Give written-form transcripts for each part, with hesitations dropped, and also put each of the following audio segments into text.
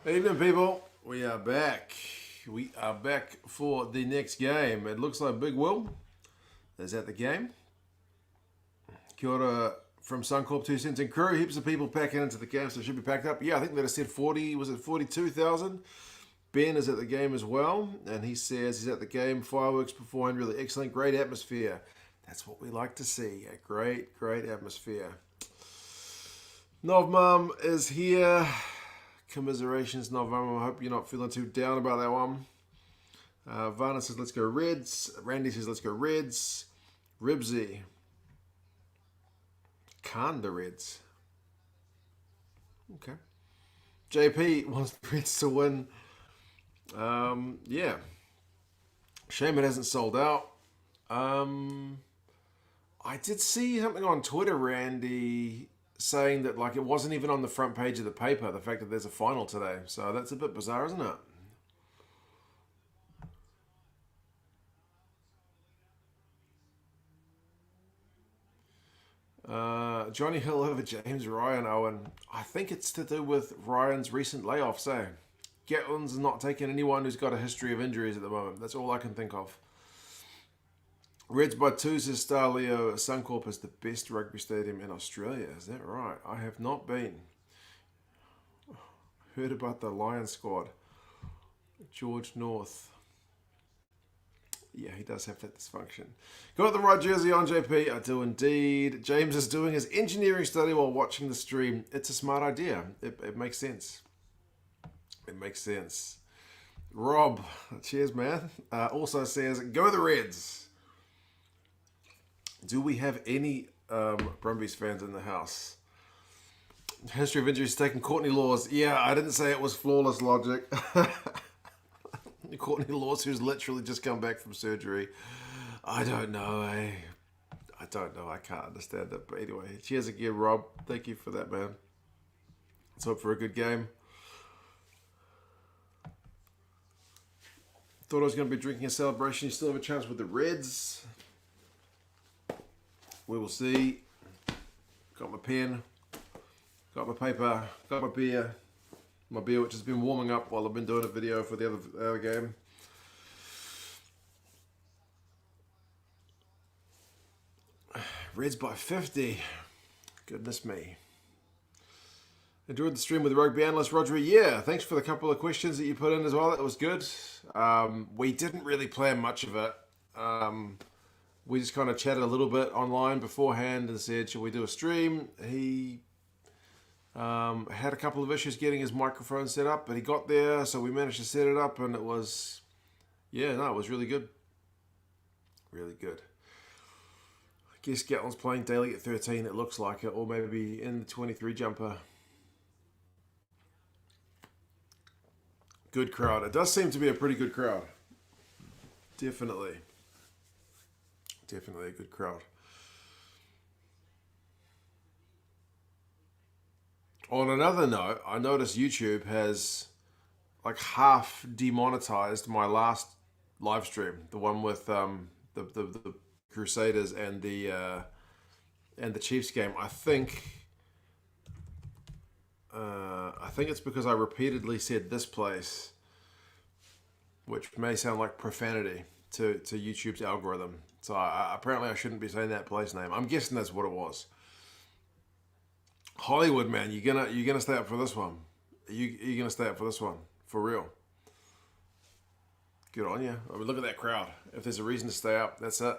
Evening, people. We are back. We are back for the next game. It looks like Big Will is at the game. Kia ora from Suncorp, 2 cents and crew. Heaps of people packing into the game, so it should be packed up. Yeah, I think that I said 40. Was it 42,000? Ben is at the game as well, and he says he's at the game. Fireworks beforehand, really excellent. Great atmosphere. That's what we like to see. A great atmosphere. Nov Mum is here. Commiserations, November. I hope you're not feeling too down about that one. Varna says, let's go Reds. Randy says, let's go Reds. Ribsy. Kanda Reds. Okay. JP wants the Reds to win. Yeah. Shame it hasn't sold out. I did see something on Twitter, Randy, saying that like it wasn't even on the front page of the paper, the fact that there's a final today. So that's a bit bizarre, isn't it? Johnny Hill over James Ryan Owen. I think it's to do with Ryan's recent layoffs, eh? Gatlin's not taking anyone who's got a history of injuries at the moment. That's all I can think of. Reds by 2 says Starleo. Suncorp is the best rugby stadium in Australia. Is that right? I have not been. Heard about the Lion squad. George North. Yeah, he does have that dysfunction. Got the right jersey on, JP. I do indeed. James is doing his engineering study while watching the stream. It's a smart idea. It makes sense. It makes sense. Rob, cheers, man. Also says, go the Reds. Do we have any Brumbies fans in the house? History of injuries taken. Courtney Laws. Yeah, I didn't say it was flawless logic. Courtney Laws, who's literally just come back from surgery. I don't know. I don't know. I can't understand it. But anyway, cheers again, Rob. Thank you for that, man. Let's hope for a good game. Thought I was going to be drinking a celebration. You still have a chance with the Reds. We will see. Got my pen. Got my paper. Got my beer. My beer, which has been warming up while I've been doing a video for the other game. Reds by 50. Goodness me. Enjoyed the stream with the rugby analyst, Roger. Yeah, thanks for the couple of questions that you put in as well. That was good. We didn't really plan much of it. We just kind of chatted a little bit online beforehand and said, should we do a stream? He had a couple of issues getting his microphone set up, but he got there, so we managed to set it up, and it was, yeah, no, it was really good. Really good. I guess Gatlin's playing daily at 13, it looks like it, or maybe in the 23 jumper. Good crowd. It does seem to be a pretty good crowd. Definitely. Definitely a good crowd. On another note, I noticed YouTube has like half demonetized my last live stream, the one with the Crusaders and the Chiefs game. I think it's because I repeatedly said this place, which may sound like profanity to YouTube's algorithm. So apparently I shouldn't be saying that place name. I'm guessing that's what it was. Hollywood, man, you gonna stay up for this one? You gonna stay up for this one for real? Good on you. I mean, look at that crowd. If there's a reason to stay up, that's it.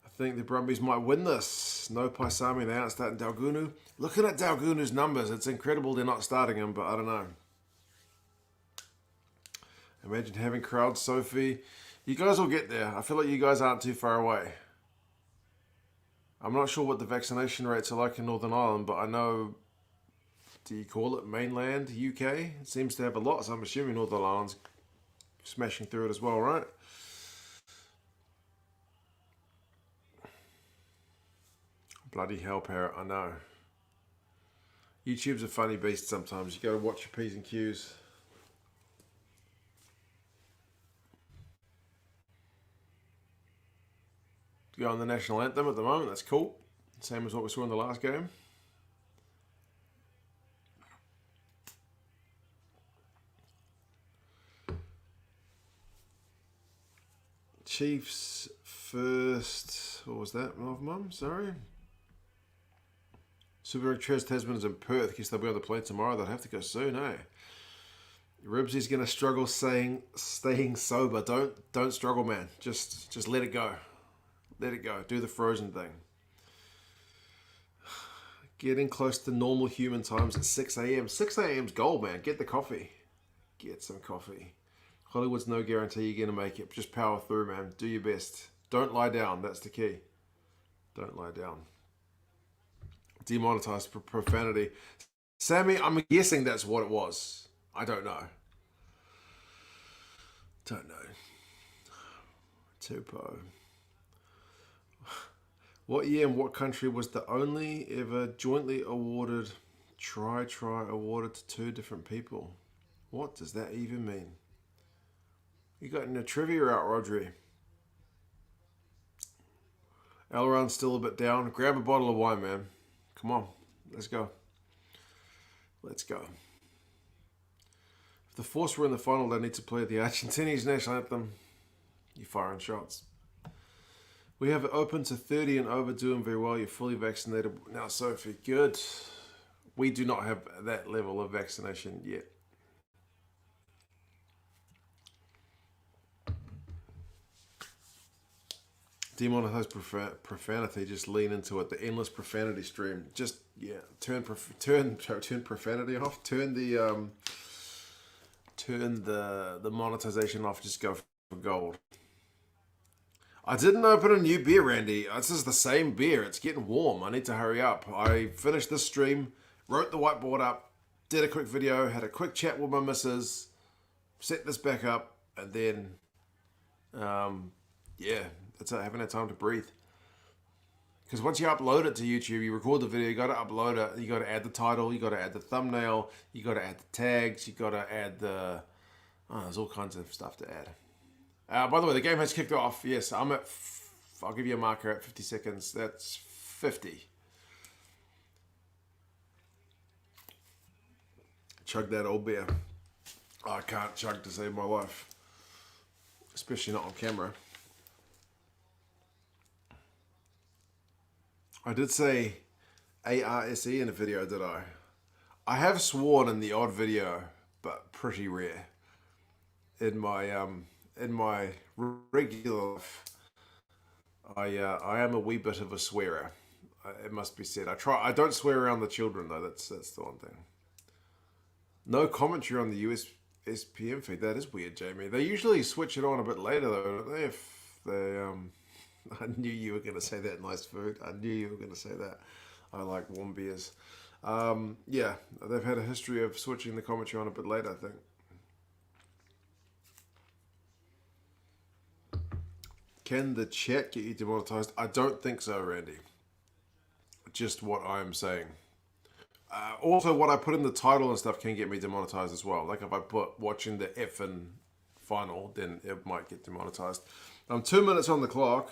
I think the Brumbies might win this. No Paisami, they aren't starting Dalgunu. Looking at Dalgunu's numbers, it's incredible they're not starting him, but I don't know. Imagine having crowds, Sophie. You guys will get there. I feel like you guys aren't too far away. I'm not sure what the vaccination rates are like in Northern Ireland, but I know, do you call it mainland UK? It seems to have a lot, so I'm assuming Northern Ireland's smashing through it as well, right? Bloody hell, Parrot, I know. YouTube's a funny beast sometimes. You gotta watch your P's and Q's. Go on the national anthem at the moment. That's cool. Same as what we saw in the last game. Chiefs first. What was that? Oh, Mum, sorry. Super Rugby Tasman's in Perth. Guess they'll be on the plane tomorrow. They'll have to go soon, eh? Ribsy's gonna struggle staying sober. Don't struggle, man. Just let it go. Let it go. Do the frozen thing. Getting close to normal human times at 6 a.m. 6 a.m.'s gold, man. Get the coffee. Get some coffee. Hollywood's no guarantee you're going to make it. Just power through, man. Do your best. Don't lie down. That's the key. Don't lie down. Demonetized for profanity. Sammy, I'm guessing that's what it was. I don't know. Don't know. Tupo. What year and what country was the only ever jointly awarded try awarded to two different people? What does that even mean? You got in a trivia out, Rodri. Elron's still a bit down. Grab a bottle of wine, man. Come on. Let's go. Let's go. If the Force were in the final, they need to play the Argentinian national anthem. You're firing shots. We have it open to 30 and over, doing very well. You're fully vaccinated. Now, Sophie, good. We do not have that level of vaccination yet. Demonetize profanity. Just lean into it. The endless profanity stream. Just turn profanity off. Turn the monetization off. Just go for gold. I didn't open a new beer, Randy. This is the same beer. It's getting warm. I need to hurry up. I finished this stream, wrote the whiteboard up, did a quick video, had a quick chat with my missus, set this back up, and then, that's it. I haven't had time to breathe. Because once you upload it to YouTube, you record the video, you got to upload it, you got to add the title, you got to add the thumbnail, you got to add the tags, you got to add the... there's all kinds of stuff to add. By the way, the game has kicked off. Yes, I'm at... I'll give you a marker at 50 seconds. That's 50. Chug that old beer. I can't chug to save my life. Especially not on camera. I did say ARSE in a video, did I? I have sworn in the odd video, but pretty rare. In my regular life, I am a wee bit of a swearer. It must be said. I don't swear around the children though. That's the one thing. No commentary on the USPM feed. That is weird, Jamie. They usually switch it on a bit later though, don't they? If they I knew you were going to say that. Nice food. I knew you were going to say that. I like warm beers. Yeah, they've had a history of switching the commentary on a bit later, I think. Can the chat get you demonetized? I don't think so, Randy. Just what I'm saying. Also, what I put in the title and stuff can get me demonetized as well. Like if I put watching the effing final, then it might get demonetized. I'm 2 minutes on the clock,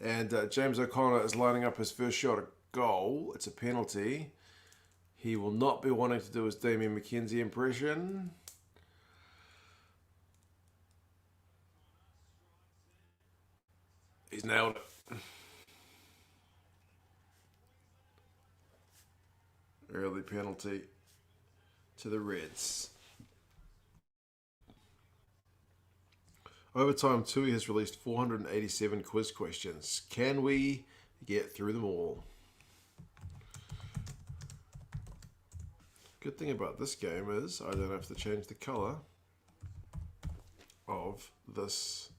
and James O'Connor is lining up his first shot at goal. It's a penalty. He will not be wanting to do his Damien McKenzie impression. He's nailed it. Early penalty to the Reds. Overtime, Tui has released 487 quiz questions. Can we get through them all? Good thing about this game is I don't have to change the color of this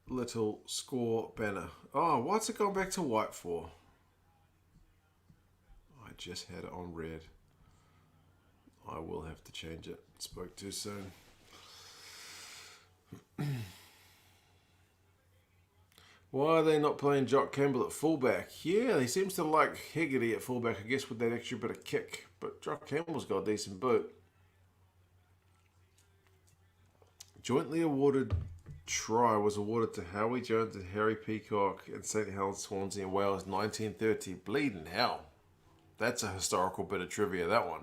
little score banner. Oh, what's it gone back to white for? I just had it on red. I will have to change it. Spoke too soon. Why are they not playing Jock Campbell at fullback? Yeah, he seems to like Hegarty at fullback, I guess, with that extra bit of kick. But Jock Campbell's got a decent boot. Jointly awarded try was awarded to Howie Jones and Harry Peacock in St Helens, Swansea and Wales, 1930. Bleeding hell. That's a historical bit of trivia, that one.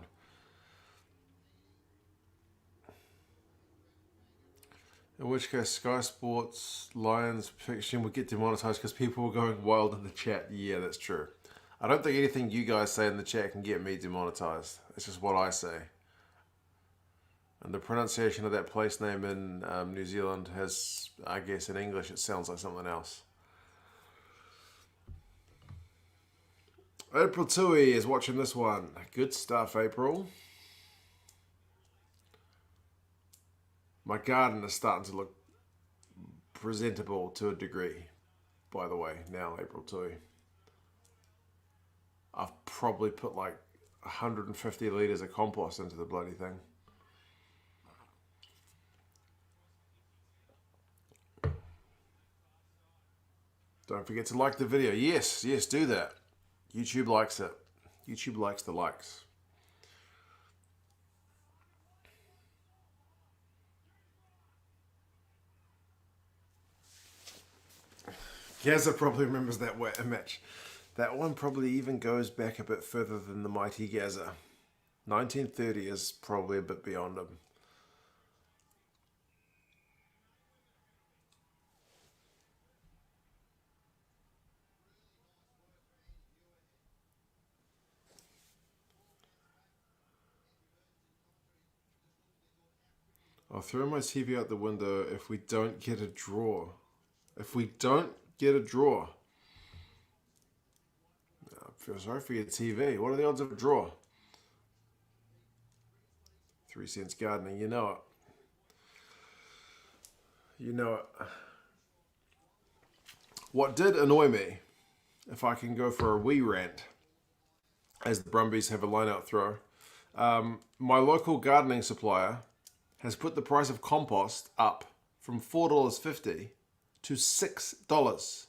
In which case, Sky Sports Lions fiction would get demonetized because people were going wild in the chat. Yeah, that's true. I don't think anything you guys say in the chat can get me demonetized. It's just what I say. And the pronunciation of that place name in New Zealand has, I guess in English, it sounds like something else. April Tui is watching this one. Good stuff, April. My garden is starting to look presentable to a degree, by the way, now, April 2. I've probably put like 150 litres of compost into the bloody thing. Don't forget to like the video. Yes, do that. YouTube likes it. YouTube likes the likes. Gaza probably remembers that match. That one probably even goes back a bit further than the mighty Gaza. 1930 is probably a bit beyond him. I'll throw my TV out the window if we don't get a draw. If we don't get a draw. I feel sorry for your TV. What are the odds of a draw? 3 cents gardening, you know it. You know it. What did annoy me, if I can go for a wee rant, as the Brumbies have a line-out throw, my local gardening supplier has put the price of compost up from $4.50 to $6.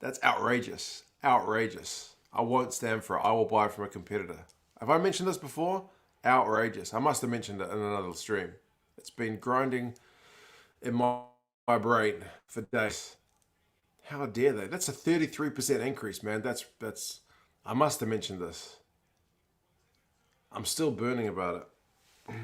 That's outrageous. Outrageous. I won't stand for it. I will buy from a competitor. Have I mentioned this before? Outrageous. I must have mentioned it in another stream. It's been grinding in my brain for days. How dare they? That's a 33% increase, man. That's. I must have mentioned this. I'm still burning about it.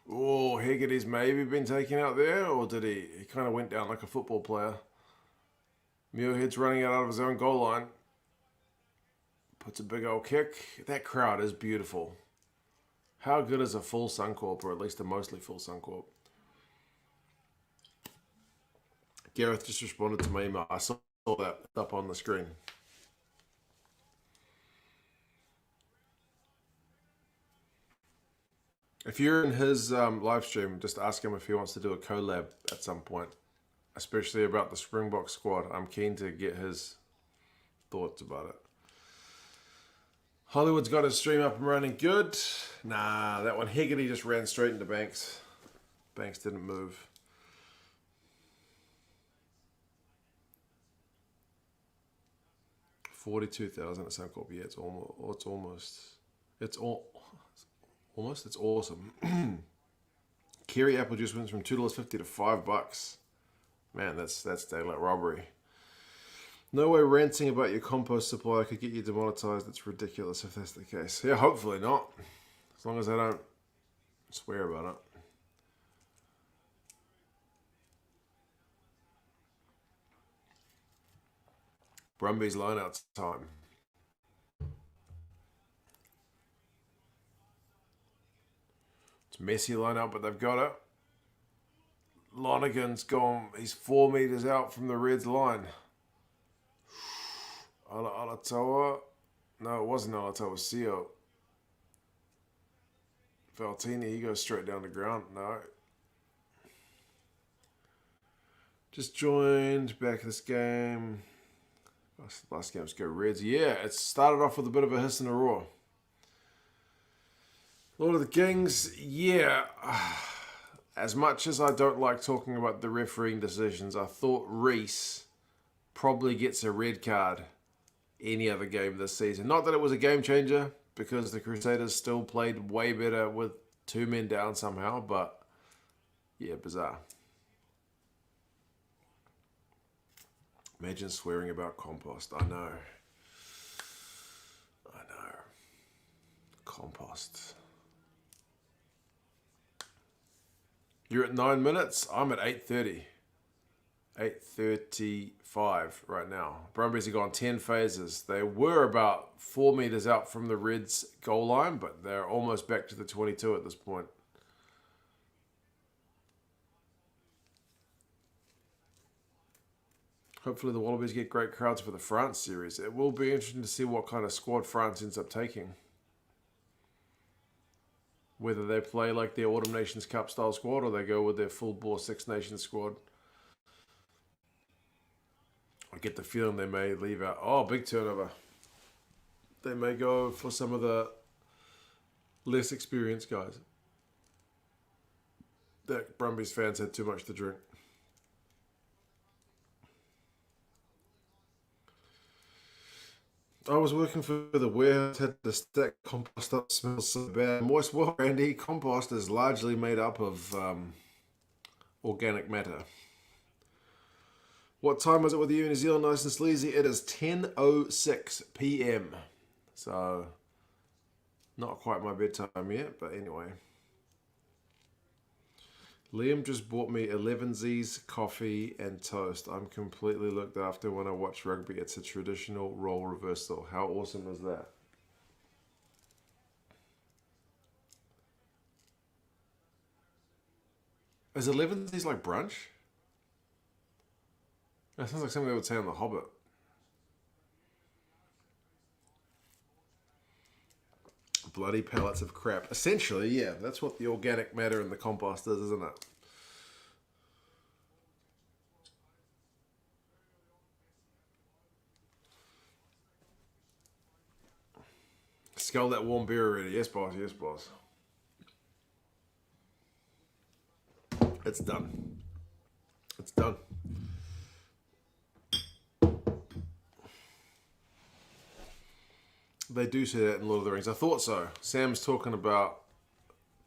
Oh, Hegarty's maybe been taken out there, or did he? He kind of went down like a football player. Muirhead's running out of his own goal line. Puts a big old kick. That crowd is beautiful. How good is a full Suncorp, or at least a mostly full Suncorp? Gareth just responded to my email. I saw that up on the screen. If you're in his live stream, just ask him if he wants to do a collab at some point, especially about the Springbok squad. I'm keen to get his thoughts about it. Hollywood's got his stream up and running good. Nah, that one, Hegarty just ran straight into Banks. Banks didn't move. $42,000 at Suncorp. Yeah, it's awesome. Kerry apple juice went from $2.50 to $5. Man, that's daylight robbery. No way ranting about your compost supply could get you demonetized. It's ridiculous if that's the case. Yeah, hopefully not. As long as I don't swear about it. Brumbies line-out time. It's messy line-out, but they've got it. Lonergan's gone. He's 4 meters out from the Reds line. Alatoa. No, it wasn't Alatoa. Seo. Valtini, he goes straight down the ground. No. Just joined back this game. Last game's go Reds. Yeah, it started off with a bit of a hiss and a roar. Lord of the Kings, yeah. As much as I don't like talking about the refereeing decisions, I thought Reese probably gets a red card any other game this season. Not that it was a game changer, because the Crusaders still played way better with 2 men down somehow, but yeah, bizarre. Imagine swearing about compost. I know. Compost. You're at 9 minutes. I'm at 8:30. 8:35 right now. Brumbies have gone 10 phases. They were about 4 meters out from the Reds' goal line, but they're almost back to the 22 at this point. Hopefully the Wallabies get great crowds for the France series. It will be interesting to see what kind of squad France ends up taking. Whether they play like their Autumn Nations Cup style squad or they go with their full bore Six Nations squad. I get the feeling they may leave out. Oh, big turnover. They may go for some of the less experienced guys. That Brumbies fans had too much to drink. I was working for the warehouse, had to stack compost up, smells so bad. Moist, well, Randy, compost is largely made up of organic matter. What time is it with you in New Zealand, nice and sleazy? It is 10:06 p.m. So, not quite my bedtime yet, but anyway. Liam just bought me 11Z's coffee and toast. I'm completely looked after when I watch rugby. It's a traditional role reversal. How awesome is that? Is 11Z's like brunch? That sounds like something they would say on The Hobbit. Bloody pallets of crap. Essentially, yeah, that's what the organic matter in the compost is, isn't it? Scull that warm beer already. Yes, boss. Yes, boss. It's done. It's done. They do say that in Lord of the Rings. I thought so. Sam's talking about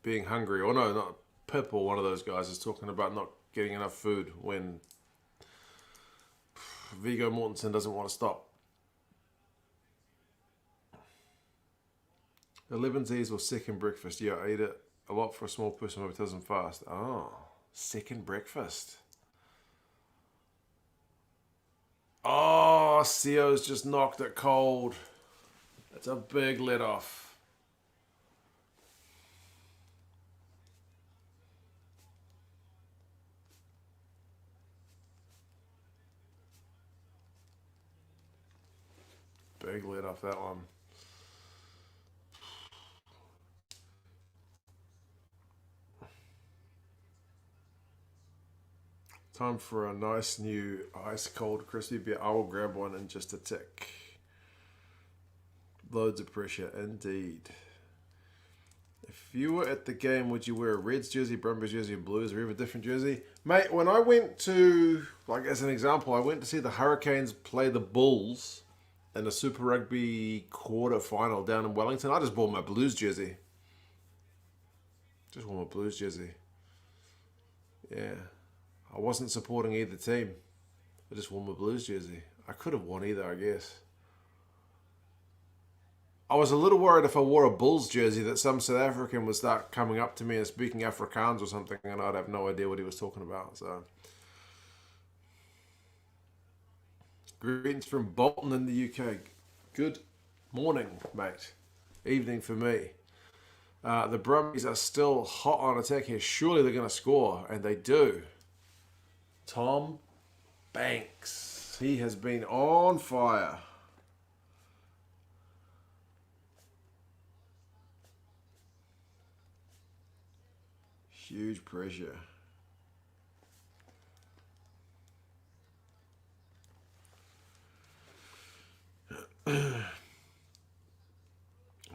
being hungry. Or no, not Pip or one of those guys is talking about not getting enough food when Viggo Mortensen doesn't want to stop. 11Z's or second breakfast. Yeah, I eat it a lot for a small person who doesn't fast. Oh, second breakfast. Oh, Theo's just knocked it cold. That's a big let off. Big let off that one. Time for a nice new ice cold crispy beer. I will grab one in just a tick. Loads of pressure, indeed. If you were at the game, would you wear a Reds jersey, Brumbies jersey, and Blues, or even a different jersey? Mate, when I went to, like as an example, I went to see the Hurricanes play the Bulls in a Super Rugby quarter final down in Wellington. I just bought my Blues jersey. Just wore my Blues jersey. Yeah. I wasn't supporting either team. I just wore my Blues jersey. I could have won either, I guess. I was a little worried if I wore a Bulls jersey that some South African would start coming up to me and speaking Afrikaans or something, and I'd have no idea what he was talking about. So, greetings from Bolton in the UK. Good morning, mate. Evening for me. The Brumbies are still hot on attack here. Surely they're going to score, and they do. Tom Banks. He has been on fire. Huge pressure.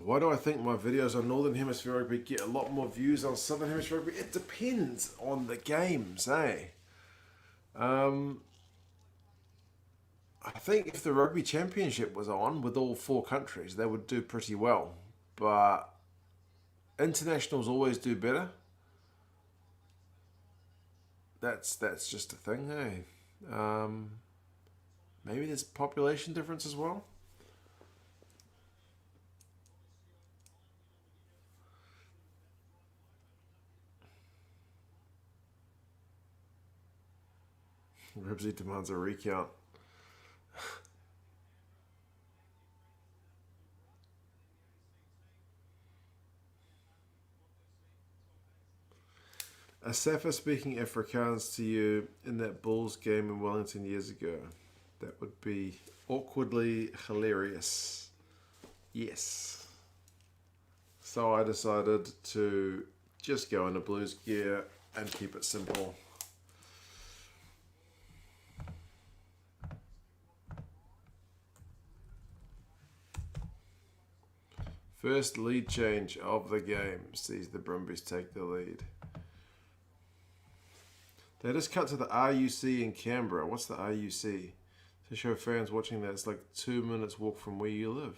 Why do I think my videos on Northern Hemisphere Rugby get a lot more views on Southern Hemisphere Rugby? It depends on the games, eh? I think if the Rugby Championship was on with all four countries, they would do pretty well. But internationals always do better. That's just a thing, eh? Maybe there's population difference as well. Ribsy demands a recount. A Safa speaking Afrikaans to you in that Bulls game in Wellington years ago. That would be awkwardly hilarious. Yes. So I decided to just go into Blues gear and keep it simple. First lead change of the game sees the Brumbies take the lead. They just cut to the RUC in Canberra. What's the RUC? To show fans watching that it's like 2 minutes walk from where you live.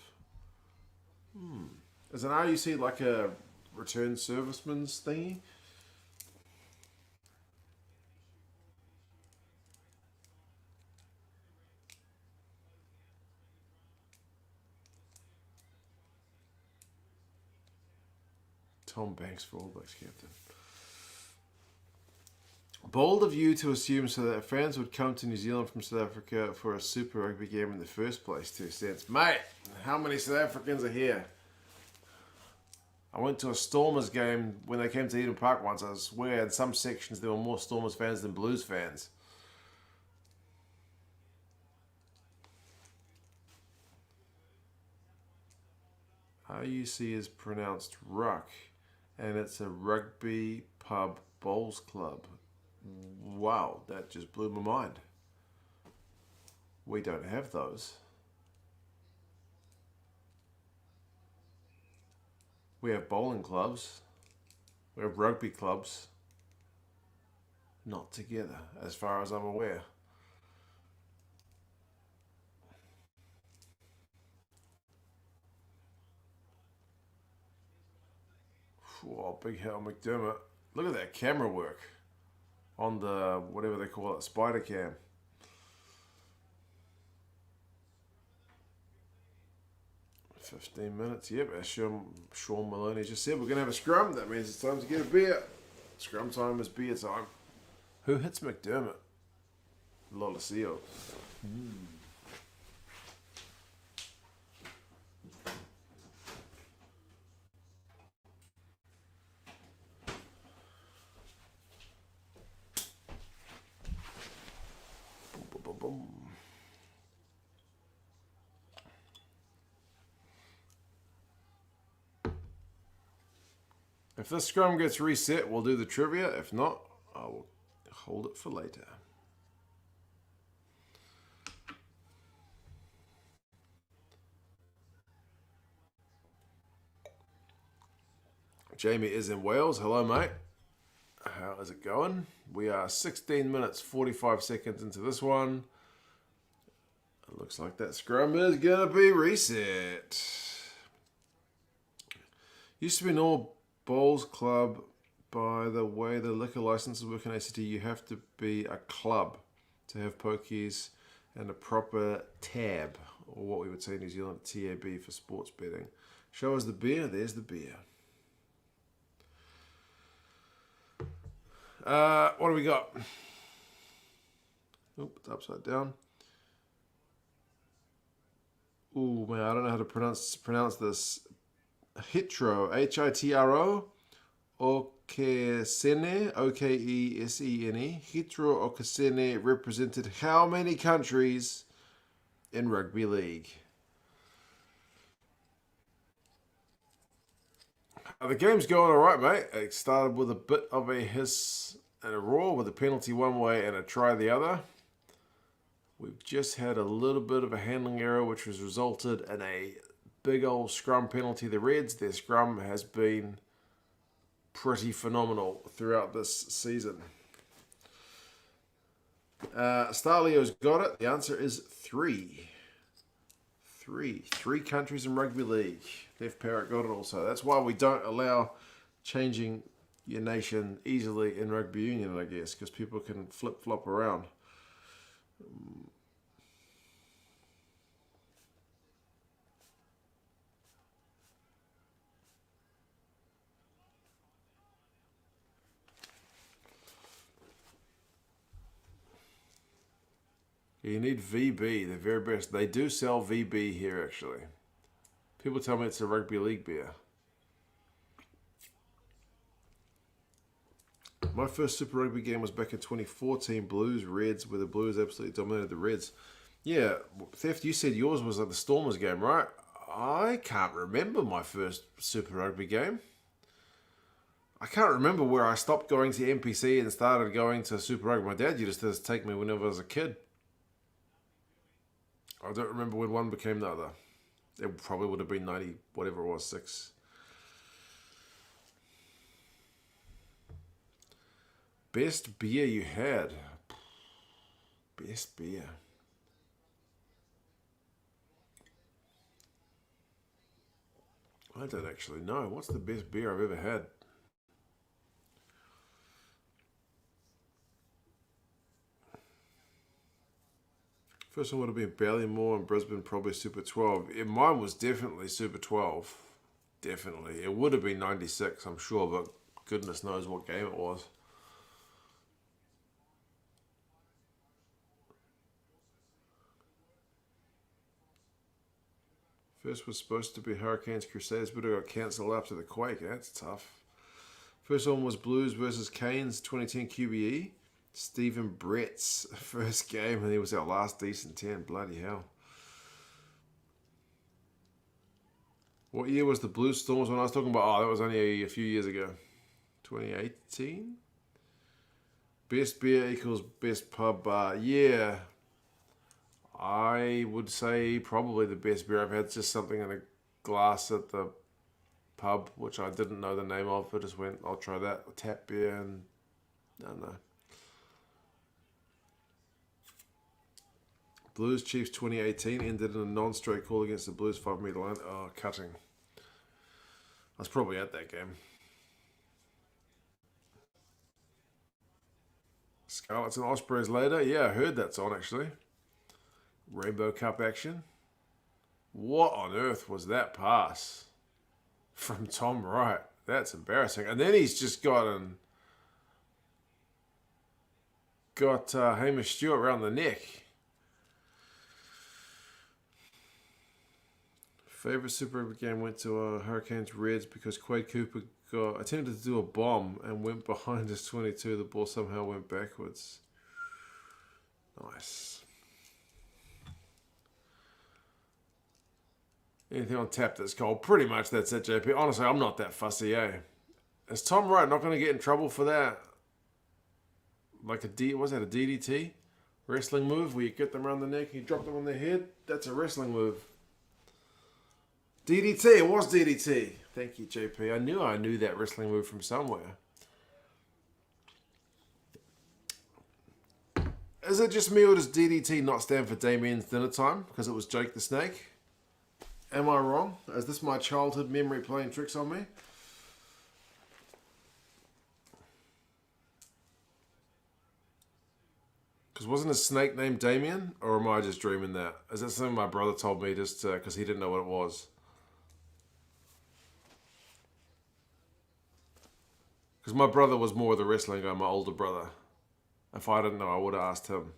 Is an RUC like a return serviceman's thingy? Tom Banks for All Blacks captain. Bold of you to assume so that fans would come to New Zealand from South Africa for a Super Rugby game in the first place. 2 cents. Mate, how many South Africans are here? I went to a Stormers game when they came to Eden Park once. I swear in some sections there were more Stormers fans than Blues fans. RUC is pronounced ruck, and it's a rugby pub bowls club. Wow, that just blew my mind. We don't have those. We have bowling clubs. We have rugby clubs. Not together, as far as I'm aware. Oh, big hell, McDermott. Look at that camera work on the, whatever they call it, spider cam. "15 minutes, yep, as Sean Maloney just said, we're going to have a scrum. That means it's time to get a beer. Scrum time is beer time." Who hits McDermott? Lolosio. If this scrum gets reset, we'll do the trivia. If not, I will hold it for later. Jamie is in Wales. Hello, mate. How is it going? We are 16 minutes, 45 seconds into this one. It looks like that scrum is going to be reset. Used to be an all bowls club. By the way, the liquor licenses work in ACT. You have to be a club to have pokies and a proper tab, or what we would say in New Zealand, TAB for sports betting. Show us the beer. There's the beer. What do we got? Oop, it's upside down. Ooh, man, I don't know how to pronounce this. Hitro, Hitro, Okesene, Okesene. Hitro Okesene represented how many countries in rugby league? The game's going all right, mate. It started with a bit of a hiss and a roar, with a penalty one way and a try the other. We've just had a little bit of a handling error, which has resulted in a big old scrum penalty. The Reds, their scrum has been pretty phenomenal throughout this season. Starlio's got it. The answer is 3. Three countries in rugby league. Left Parrot got it also. That's why we don't allow changing your nation easily in rugby union, I guess, because people can flip-flop around. You need VB, the very best. They do sell VB here, actually. People tell me it's a rugby league beer. My first Super Rugby game was back in 2014, Blues, Reds, where the Blues absolutely dominated the Reds. Yeah, Theft, you said yours was like the Stormers game, right? I can't remember my first Super Rugby game. I can't remember where I stopped going to NPC and started going to Super Rugby. My dad used to take me whenever I was a kid. I don't remember when one became the other. It probably would have been 90, whatever it was, 6. Best beer you had? Best beer. I don't actually know. What's the best beer I've ever had? First one would have been Ballymore and Brisbane, probably Super 12. Yeah, mine was definitely Super 12. Definitely. It would have been 96, I'm sure, but goodness knows what game it was. First was supposed to be Hurricanes Crusaders, but it got cancelled after the quake. That's tough. First one was Blues versus Canes 2010 QBE. Stephen Brett's first game, and he was our last decent 10. Bloody hell. What year was the Blues Storms when I was talking about? Oh, that was only a few years ago. 2018? Best beer equals best pub bar. Yeah. I would say probably the best beer I've had. Just something in a glass at the pub, which I didn't know the name of. I just went, I'll try that. A tap beer, and I don't know. Blues Chiefs 2018 ended in a non-straight call against the Blues 5-metre line. Oh, cutting. I was probably at that game. Scarlets and Ospreys later. Yeah, I heard that's on actually. Rainbow Cup action. What on earth was that pass from Tom Wright? That's embarrassing. And then he's just got Hamish Stewart around the neck. Favorite Super Rugby game went to Hurricanes Reds because Quade Cooper attempted to do a bomb and went behind his 22. The ball somehow went backwards. Nice. Anything on tap that's cold? Pretty much that's it, JP. Honestly, I'm not that fussy, eh? Is Tom Wright not going to get in trouble for that? Like was that a DDT? Wrestling move where you get them around the neck and you drop them on their head? That's a wrestling move. DDT, it was DDT. Thank you, JP. I knew that wrestling move from somewhere. Is it just me or does DDT not stand for Damien's Dinner Time? Because it was Jake the Snake? Am I wrong? Is this my childhood memory playing tricks on me? Because wasn't his snake named Damien? Or am I just dreaming that? Is that something my brother told me just because he didn't know what it was? Because my brother was more of the wrestling guy, my older brother. If I didn't know, I would have asked him.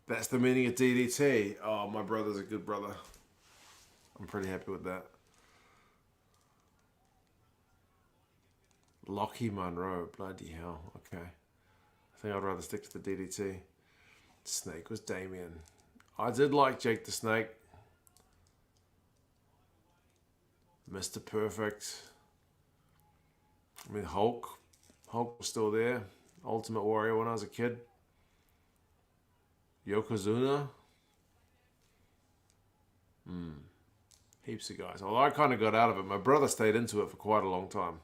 That's the meaning of DDT. Oh, my brother's a good brother. I'm pretty happy with that. Lockie Munro. Bloody hell. Okay. I think I'd rather stick to the DDT. Snake was Damien. I did like Jake the Snake. Mr. Perfect. I mean, Hulk. Hulk was still there. Ultimate Warrior when I was a kid. Yokozuna. Heaps of guys. Although I kind of got out of it. My brother stayed into it for quite a long time.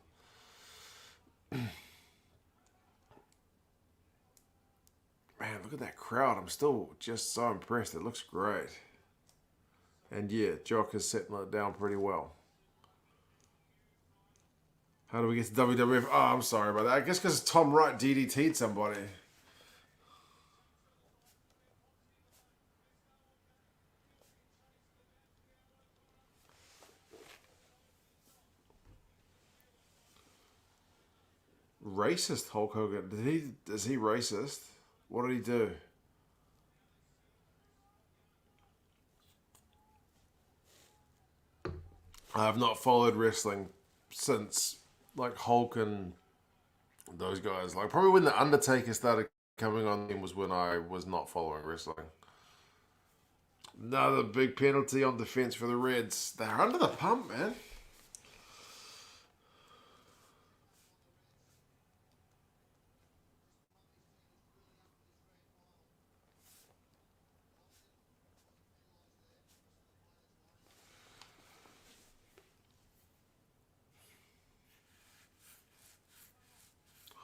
Man, look at that crowd. I'm still just so impressed. It looks great. And yeah, Jock is setting it down pretty well. How do we get to WWF? Oh, I'm sorry about that. I guess because Tom Wright DDT'd somebody. Racist Hulk Hogan. Is he racist? What did he do? I have not followed wrestling since like Hulk and those guys. Like probably when the Undertaker started coming on was when I was not following wrestling. Another big penalty on defense for the Reds. They're under the pump, man.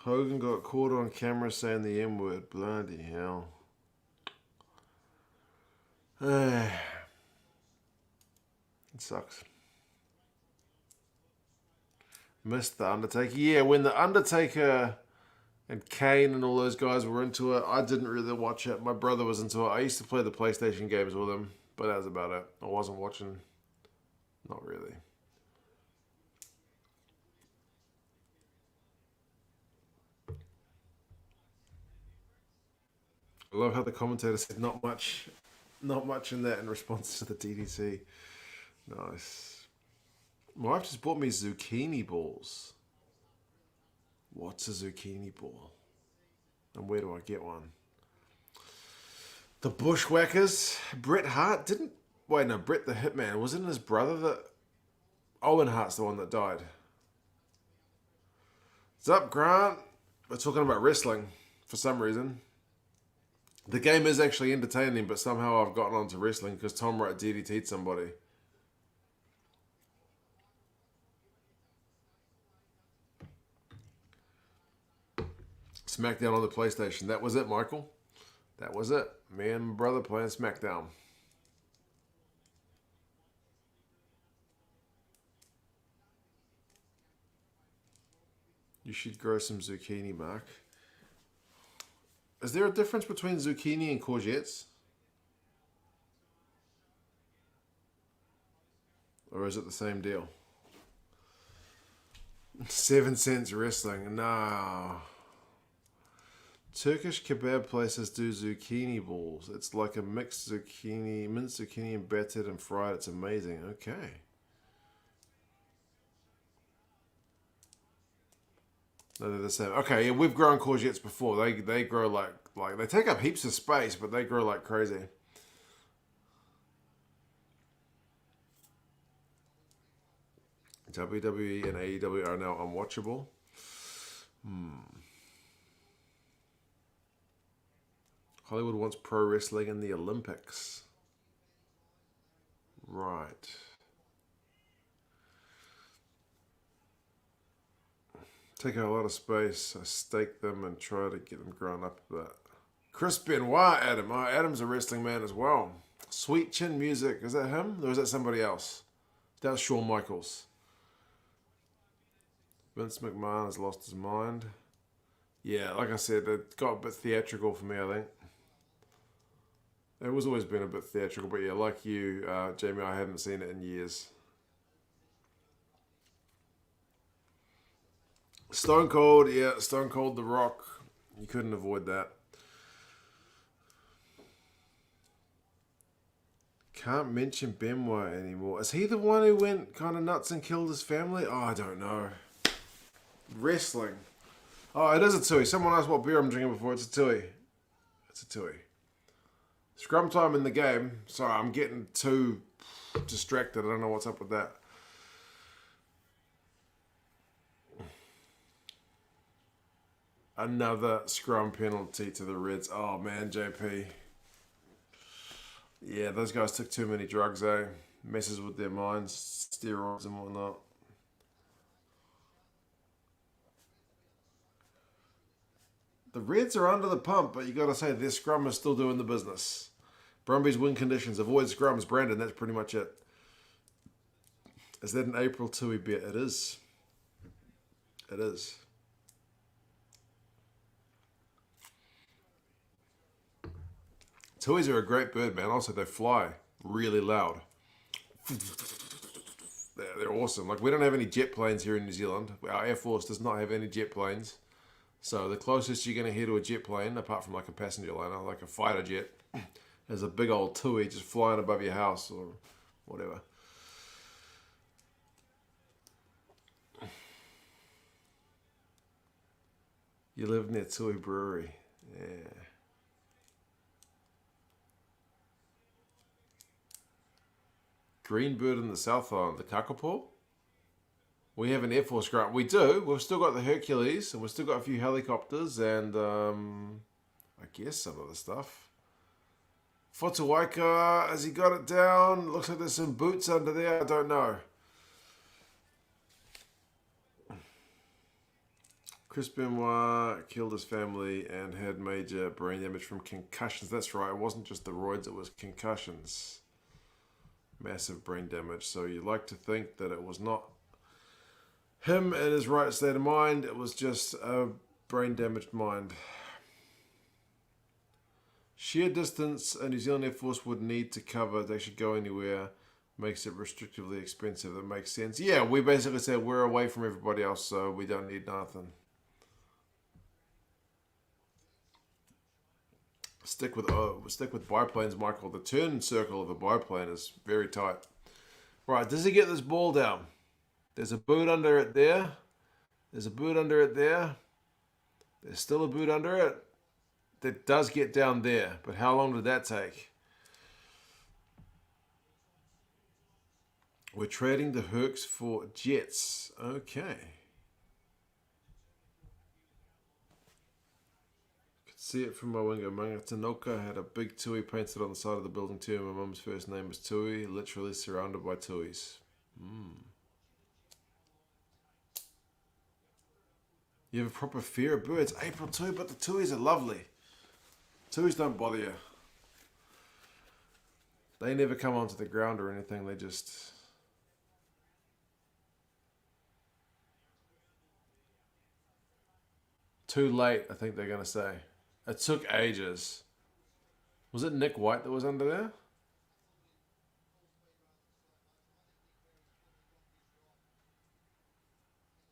Hogan got caught on camera saying the M word. Bloody hell. It sucks. Missed the Undertaker. Yeah, when the Undertaker and Kane and all those guys were into it, I didn't really watch it. My brother was into it. I used to play the PlayStation games with him, but that was about it. I wasn't watching. Not really. I love how the commentator said not much in that in response to the DDT. Nice. My wife just bought me zucchini balls. What's a zucchini ball? And where do I get one? The Bushwhackers. Bret Hart didn't... Wait, no, Bret the Hitman. Wasn't his brother that... Owen Hart's the one that died. What's up, Grant? We're talking about wrestling for some reason. The game is actually entertaining, but somehow I've gotten onto wrestling because Tom Wright DDT'd somebody. SmackDown on the PlayStation. That was it, Michael. That was it. Me and my brother playing SmackDown. You should grow some zucchini, Mark. Is there a difference between zucchini and courgettes? Or is it the same deal? 7 cents wrestling. No. Turkish kebab places do zucchini balls. It's like a mixed zucchini, minced zucchini and battered and fried. It's amazing. Okay. No, they're the same. Okay, yeah, we've grown courgettes before. They grow like they take up heaps of space, but they grow like crazy. WWE and AEW are now unwatchable. Hollywood wants pro wrestling in the Olympics. Right. Take a lot of space. I stake them and try to get them grown up a bit. Chris Benoit, Adam. Oh, Adam's a wrestling man as well. Sweet Chin Music. Is that him? Or is that somebody else? That's Shawn Michaels. Vince McMahon has lost his mind. Yeah, like I said, it got a bit theatrical for me, I think. It was always been a bit theatrical, but yeah, like you, Jamie, I haven't seen it in years. Stone Cold, yeah, Stone Cold The Rock. You couldn't avoid that. Can't mention Benoit anymore. Is he the one who went kind of nuts and killed his family? Oh, I don't know. Wrestling. Oh, it is a Tui. Someone asked what beer I'm drinking before. It's a Tui. It's a Tui. Scrum time in the game. Sorry, I'm getting too distracted. I don't know what's up with that. Another scrum penalty to the Reds. Oh, man, JP. Yeah, those guys took too many drugs, eh? Messes with their minds, steroids and whatnot. The Reds are under the pump, but you got to say their scrum is still doing the business. Brumbies win conditions. Avoid scrums. Brandon, that's pretty much it. Is that an April Tui bet? It is. It is. Tuis are a great bird, man. Also, they fly really loud. They're awesome. Like, we don't have any jet planes here in New Zealand. Our Air Force does not have any jet planes. So the closest you're going to hear to a jet plane, apart from like a passenger liner, like a fighter jet, is a big old tui just flying above your house or whatever. You live near Tui Brewery. Yeah. Greenbird in the South Island, the Kakapo. We have an Air Force grant. We do. We've still got the Hercules, and we've still got a few helicopters, and I guess some of the stuff. Fotuaika, has he got it down? Looks like there's some boots under there. I don't know. Chris Benoit killed his family and had major brain damage from concussions. That's right. It wasn't just the roids, it was concussions. Massive brain damage. So you'd like to think that it was not him in his right state of mind. It was just a brain damaged mind. Sheer distance a New Zealand Air Force would need to cover to actually go anywhere makes it restrictively expensive. That makes sense. Yeah, we basically said we're away from everybody else, so we don't need nothing. Stick with biplanes, Michael. The turn circle of a biplane is very tight. Right, does he get this ball down? There's a boot under it there. There's a boot under it there. There's still a boot under it. That does get down there, but how long did that take? We're trading the Hercs for jets. Okay. See it from my window. Mangatanoka had a big tui painted on the side of the building too. My mum's first name was Tui, literally surrounded by tuis. You have a proper fear of birds. April tui, but the tuis are lovely. Tuis don't bother you. They never come onto the ground or anything. They just... Too late, I think they're going to say. It took ages. Was it Nick White that was under there?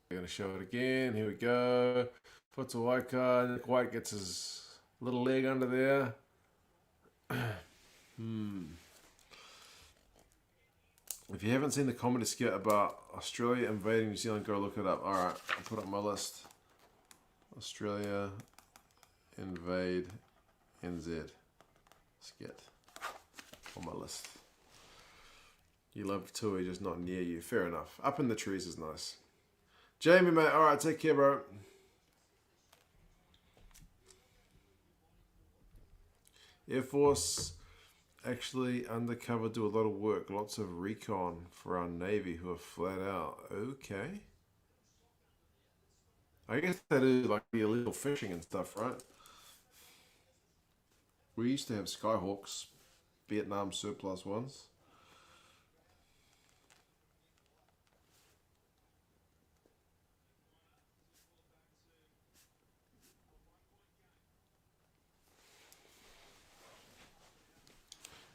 We're going to show it again. Here we go. Fotuaika. Nick White gets his little leg under there. If you haven't seen the comedy skit about Australia invading New Zealand, go look it up. Alright, I'll put it on my list. Australia invade NZ skit on my list. You love Tui, just not near you. Fair enough. Up in the trees is nice. Jamie, mate. Alright, take care, bro. Air Force actually undercover do a lot of work. Lots of recon for our Navy who are flat out. Okay. I guess they do like the illegal fishing and stuff, right? We used to have Skyhawks, Vietnam surplus ones.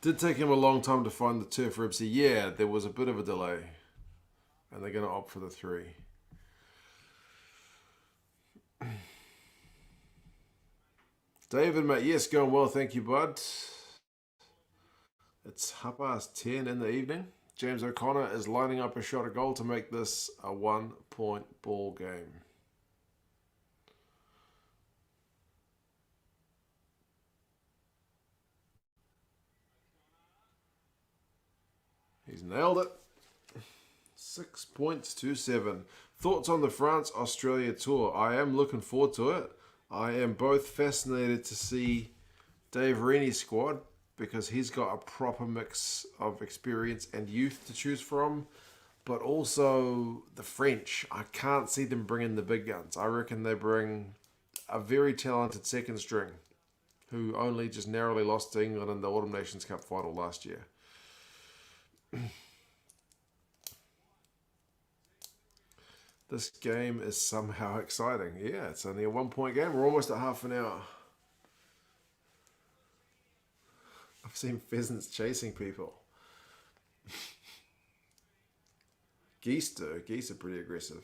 Did take him a long time to find the turf ribsy. Yeah, there was a bit of a delay. And they're going to opt for the 3. David, mate, yes, going well, thank you, bud. It's 10:30 in the evening. James O'Connor is lining up a shot at goal to make this a 1-point ball game. He's nailed it. 6 points to 7. Thoughts on the France-Australia tour? I am looking forward to it. I am both fascinated to see Dave Rennie's squad because he's got a proper mix of experience and youth to choose from, but also the French. I can't see them bringing the big guns. I reckon they bring a very talented second string who only just narrowly lost to England in the Autumn Nations Cup final last year. This game is somehow exciting. Yeah, it's only a 1-point game. We're almost at half an hour. I've seen pheasants chasing people. Geese do. Geese are pretty aggressive.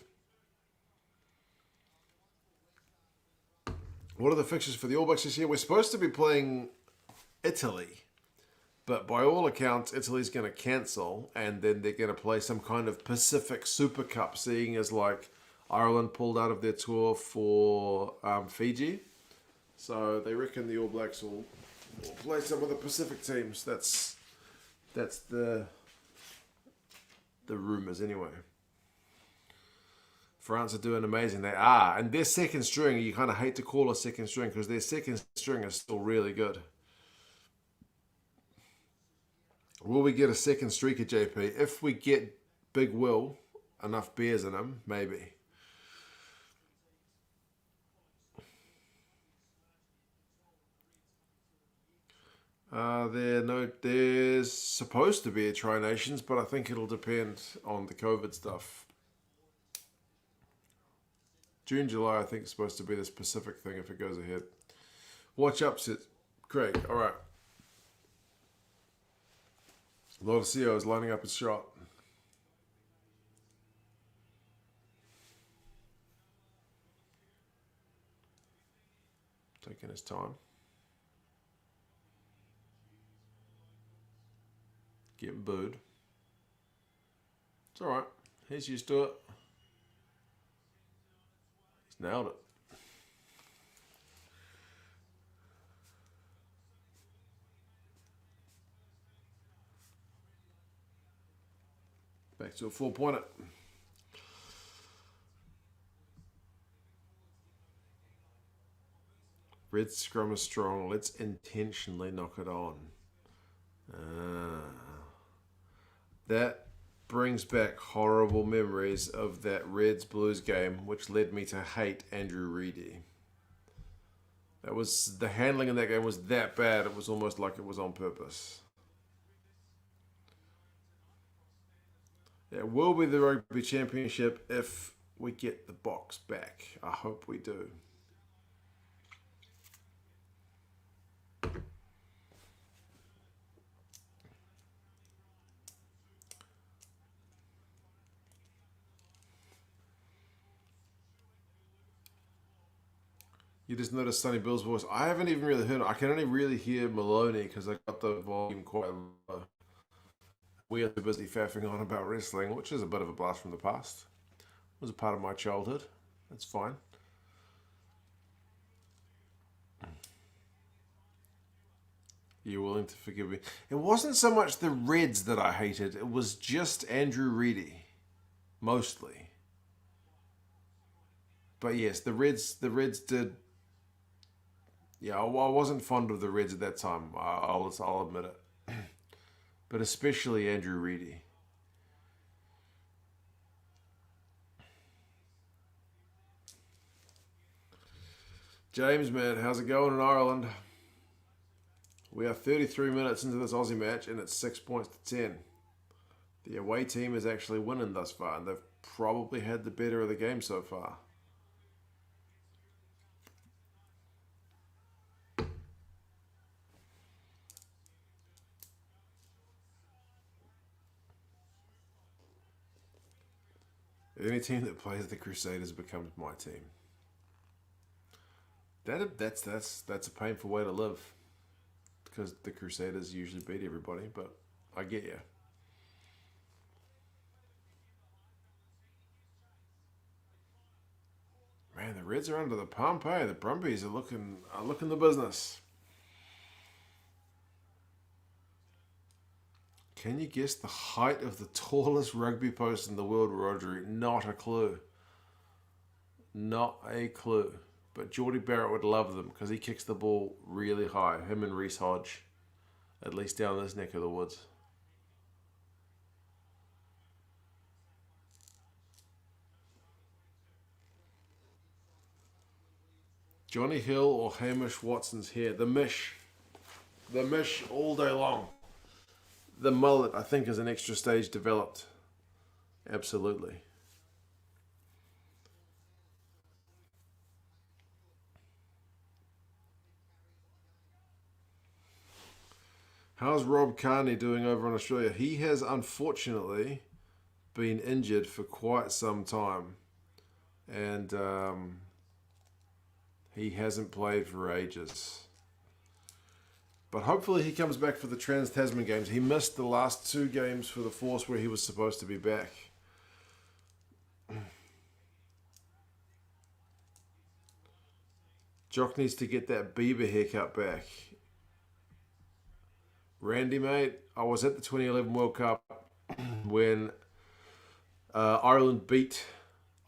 What are the fixtures for the All Blacks this year? We're supposed to be playing Italy, but by all accounts, Italy's going to cancel, and then they're going to play some kind of Pacific Super Cup, seeing as like Ireland pulled out of their tour for Fiji. So they reckon the All Blacks will play some of the Pacific teams. That's the rumours anyway. France are doing amazing. They are. And their second string, you kind of hate to call a second string because their second string is still really good. Will we get a second streaker, JP? If we get Big Will, enough beers in him, maybe. There's supposed to be a Tri-Nations, but I think it'll depend on the COVID stuff. June, July, I think is supposed to be this Pacific thing if it goes ahead. Watch upset, Craig. All right. A lot of CEOs lining up his shot. Taking his time. Getting booed. It's all right. He's used to it. He's nailed it. Back to a 4-pointer. Red scrum is strong. Let's intentionally knock it on. That brings back horrible memories of that Reds Blues game, which led me to hate Andrew Reedy. The handling in that game was that bad. It was almost like it was on purpose. It will be the Rugby Championship if we get the box back. I hope we do. You just noticed Sonny Bill's voice. I haven't even really heard it. I can only really hear Maloney because I got the volume quite low. We are too busy faffing on about wrestling, which is a bit of a blast from the past. It was a part of my childhood. That's fine. You're willing to forgive me. It wasn't so much the Reds that I hated. It was just Andrew Reedy. Mostly. But yes, the Reds did. Yeah, I wasn't fond of the Reds at that time. I'll admit it. But especially Andrew Reedy. James, man, how's it going in Ireland? We are 33 minutes into this Aussie match and it's 6 points to 10. The away team is actually winning thus far and they've probably had the better of the game so far. Any team that plays the Crusaders becomes my team. That's a painful way to live. Because the Crusaders usually beat everybody, but I get you. Man, the Reds are under the pump, hey? The Brumbies are looking the business. Can you guess the height of the tallest rugby post in the world, Rodri? Not a clue. Not a clue. But Geordie Barrett would love them because he kicks the ball really high. Him and Reece Hodge. At least down this neck of the woods. Johnny Hill or Hamish Watson's hair. The mish. The mish all day long. The mullet, I think, is an extra stage developed. Absolutely. How's Rob Carney doing over in Australia? He has unfortunately been injured for quite some time. And He hasn't played for ages. But hopefully he comes back for the Trans-Tasman games. He missed the last 2 games for the Force where he was supposed to be back. Jock needs to get that Bieber haircut back. Randy, mate, I was at the 2011 World Cup when Ireland beat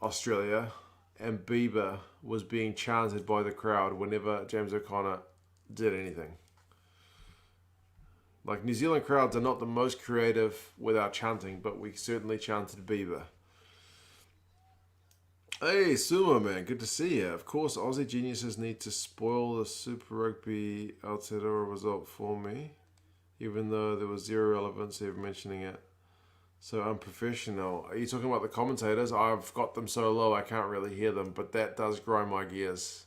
Australia and Bieber was being chanted by the crowd whenever James O'Connor did anything. Like, New Zealand crowds are not the most creative without chanting, but we certainly chanted Bieber. Hey, Sumo, man, good to see you. Of course, Aussie geniuses need to spoil the Super Rugby Aotearoa result for me, even though there was zero relevance of mentioning it. So unprofessional. Are you talking about the commentators? I've got them so low I can't really hear them, but that does grind my gears.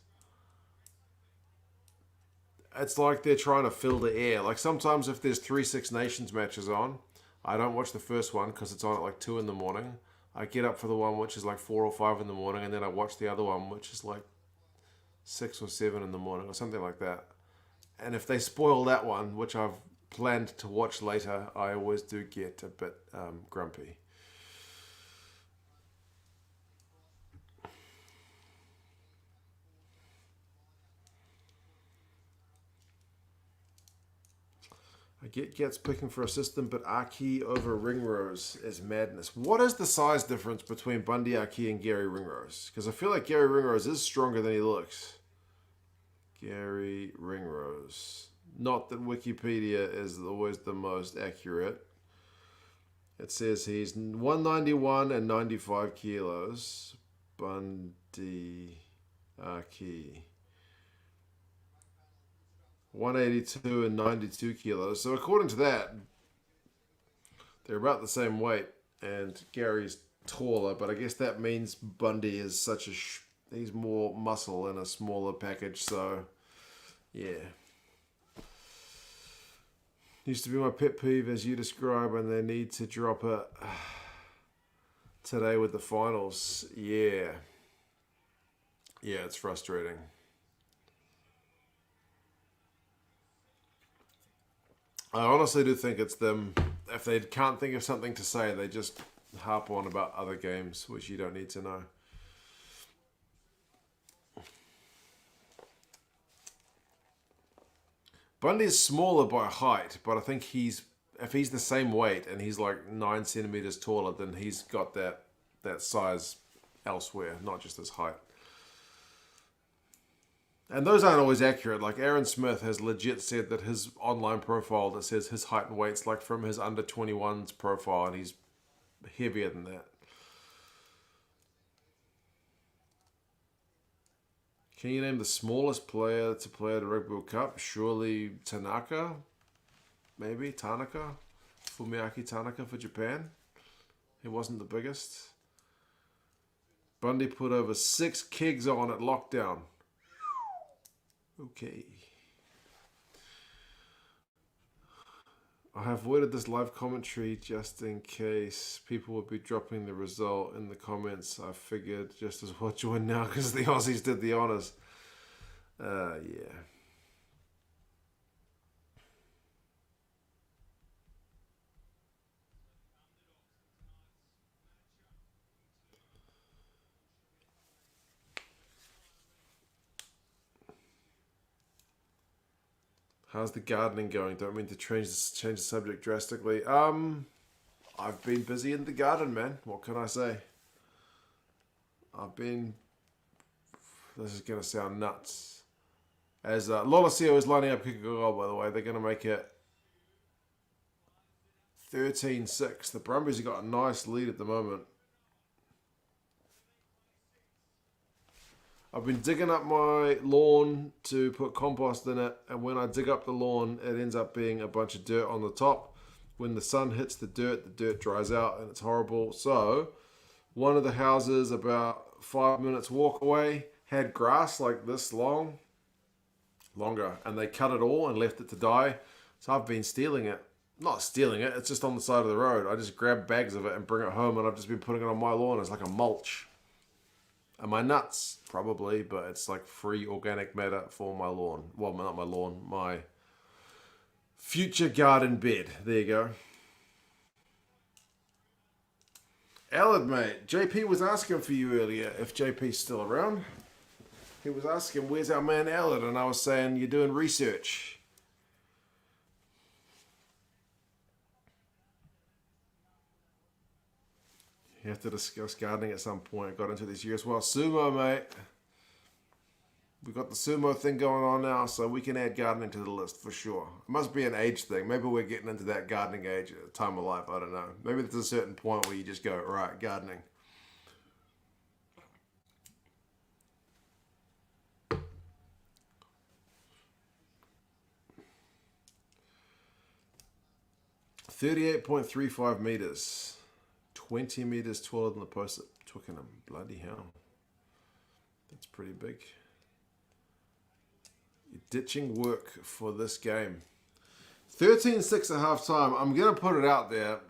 It's like they're trying to fill the air. Like, sometimes if there's 3 Six Nations matches on, I don't watch the first one because it's on at like 2 in the morning. I get up for the one which is like 4 or 5 in the morning, and then I watch the other one which is like 6 or 7 in the morning or something like that. And if they spoil that one, which I've planned to watch later, I always do get a bit grumpy. I get Gats picking for a system, but Aki over Ringrose is madness. What is the size difference between Bundy Aki and Gary Ringrose? Because I feel like Gary Ringrose is stronger than he looks. Gary Ringrose. Not that Wikipedia is always the most accurate. It says he's 191 and 95 kilos. Bundy Aki. 182 and 92 kilos. So according to that, they're about the same weight. And Gary's taller, but I guess that means Bundy is such a... he's more muscle in a smaller package, so... yeah. Used to be my pet peeve, as you describe, and they need to drop it today with the finals. Yeah. Yeah, it's frustrating. I honestly do think it's them. If they can't think of something to say, they just harp on about other games, which you don't need to know. Bundy's smaller by height, but I think if he's the same weight and he's like 9 centimeters taller, then he's got that size elsewhere, not just his height. And those aren't always accurate. Like, Aaron Smith has legit said that his online profile that says his height and weight's like from his under 21's profile, and he's heavier than that. Can you name the smallest player to play at a Rugby World Cup? Surely Tanaka? Maybe Tanaka? Fumiaki Tanaka for Japan? He wasn't the biggest. Bundy put over 6 kegs on at lockdown. Okay. I have avoided this live commentary just in case people would be dropping the result in the comments. I figured just as well join now because the Aussies did the honours. Yeah. How's the gardening going? Don't mean to change the subject drastically. I've been busy in the garden, man. What can I say? This is going to sound nuts. As Lolosio is lining up Kikagol, by the way. They're going to make it 13-6. The Brumbies have got a nice lead at the moment. I've been digging up my lawn to put compost in it, and when I dig up the lawn, it ends up being a bunch of dirt on the top. When the sun hits the dirt dries out, and it's horrible. So, one of the houses about 5 minutes walk away had grass like this longer, and they cut it all and left it to die. So I've been stealing it. Not stealing it, it's just on the side of the road. I just grab bags of it and bring it home, and I've just been putting it on my lawn as like a mulch. Am I nuts? Probably, but it's like free organic matter for my lawn. Well, not my lawn, my future garden bed. There you go. Alad, mate. JP was asking for you earlier if JP's still around. He was asking, where's our man Alad? And I was saying, you're doing research. You have to discuss gardening at some point. I got into this year as well. Sumo, mate. We've got the sumo thing going on now, so we can add gardening to the list for sure. It must be an age thing. Maybe we're getting into that gardening age time of life. I don't know. Maybe there's a certain point where you just go, right, gardening. $38.35 meters. 20 meters taller than the post at Twickenham. Bloody hell. That's pretty big. You're ditching work for this game. 13-6 at half time. I'm going to put it out there.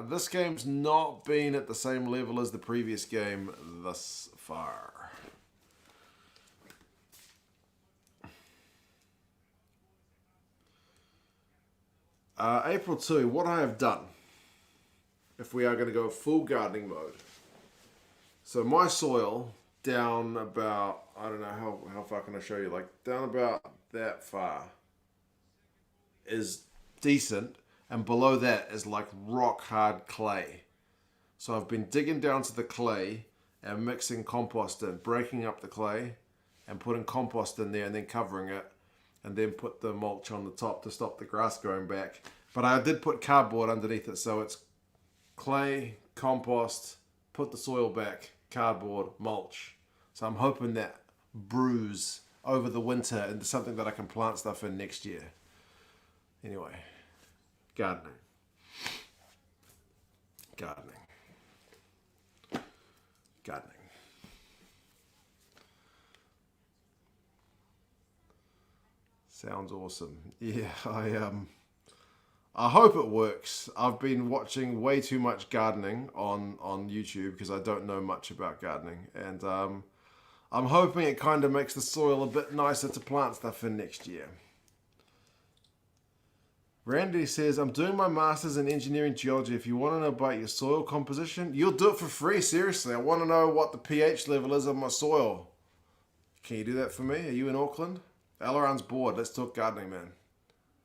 This game's not been at the same level as the previous game thus far. April 2, what I have done, if we are going to go full gardening mode. So my soil down about, I don't know how far can I show you, like down about that far is decent, and below that is like rock hard clay. So I've been digging down to the clay and mixing compost in, breaking up the clay and putting compost in there and then covering it, and then put the mulch on the top to stop the grass growing back. But I did put cardboard underneath it, so it's clay, compost, put the soil back, cardboard, mulch. So I'm hoping that brews over the winter into something that I can plant stuff in next year. Anyway, gardening. Gardening. Gardening. Sounds awesome. Yeah, I hope it works. I've been watching way too much gardening on YouTube because I don't know much about gardening. And I'm hoping it kind of makes the soil a bit nicer to plant stuff in next year. Randy says, I'm doing my master's in engineering geology. If you want to know about your soil composition, you'll do it for free. Seriously, I want to know what the pH level is of my soil. Can you do that for me? Are you in Auckland? Alaran's bored. Let's talk gardening, man.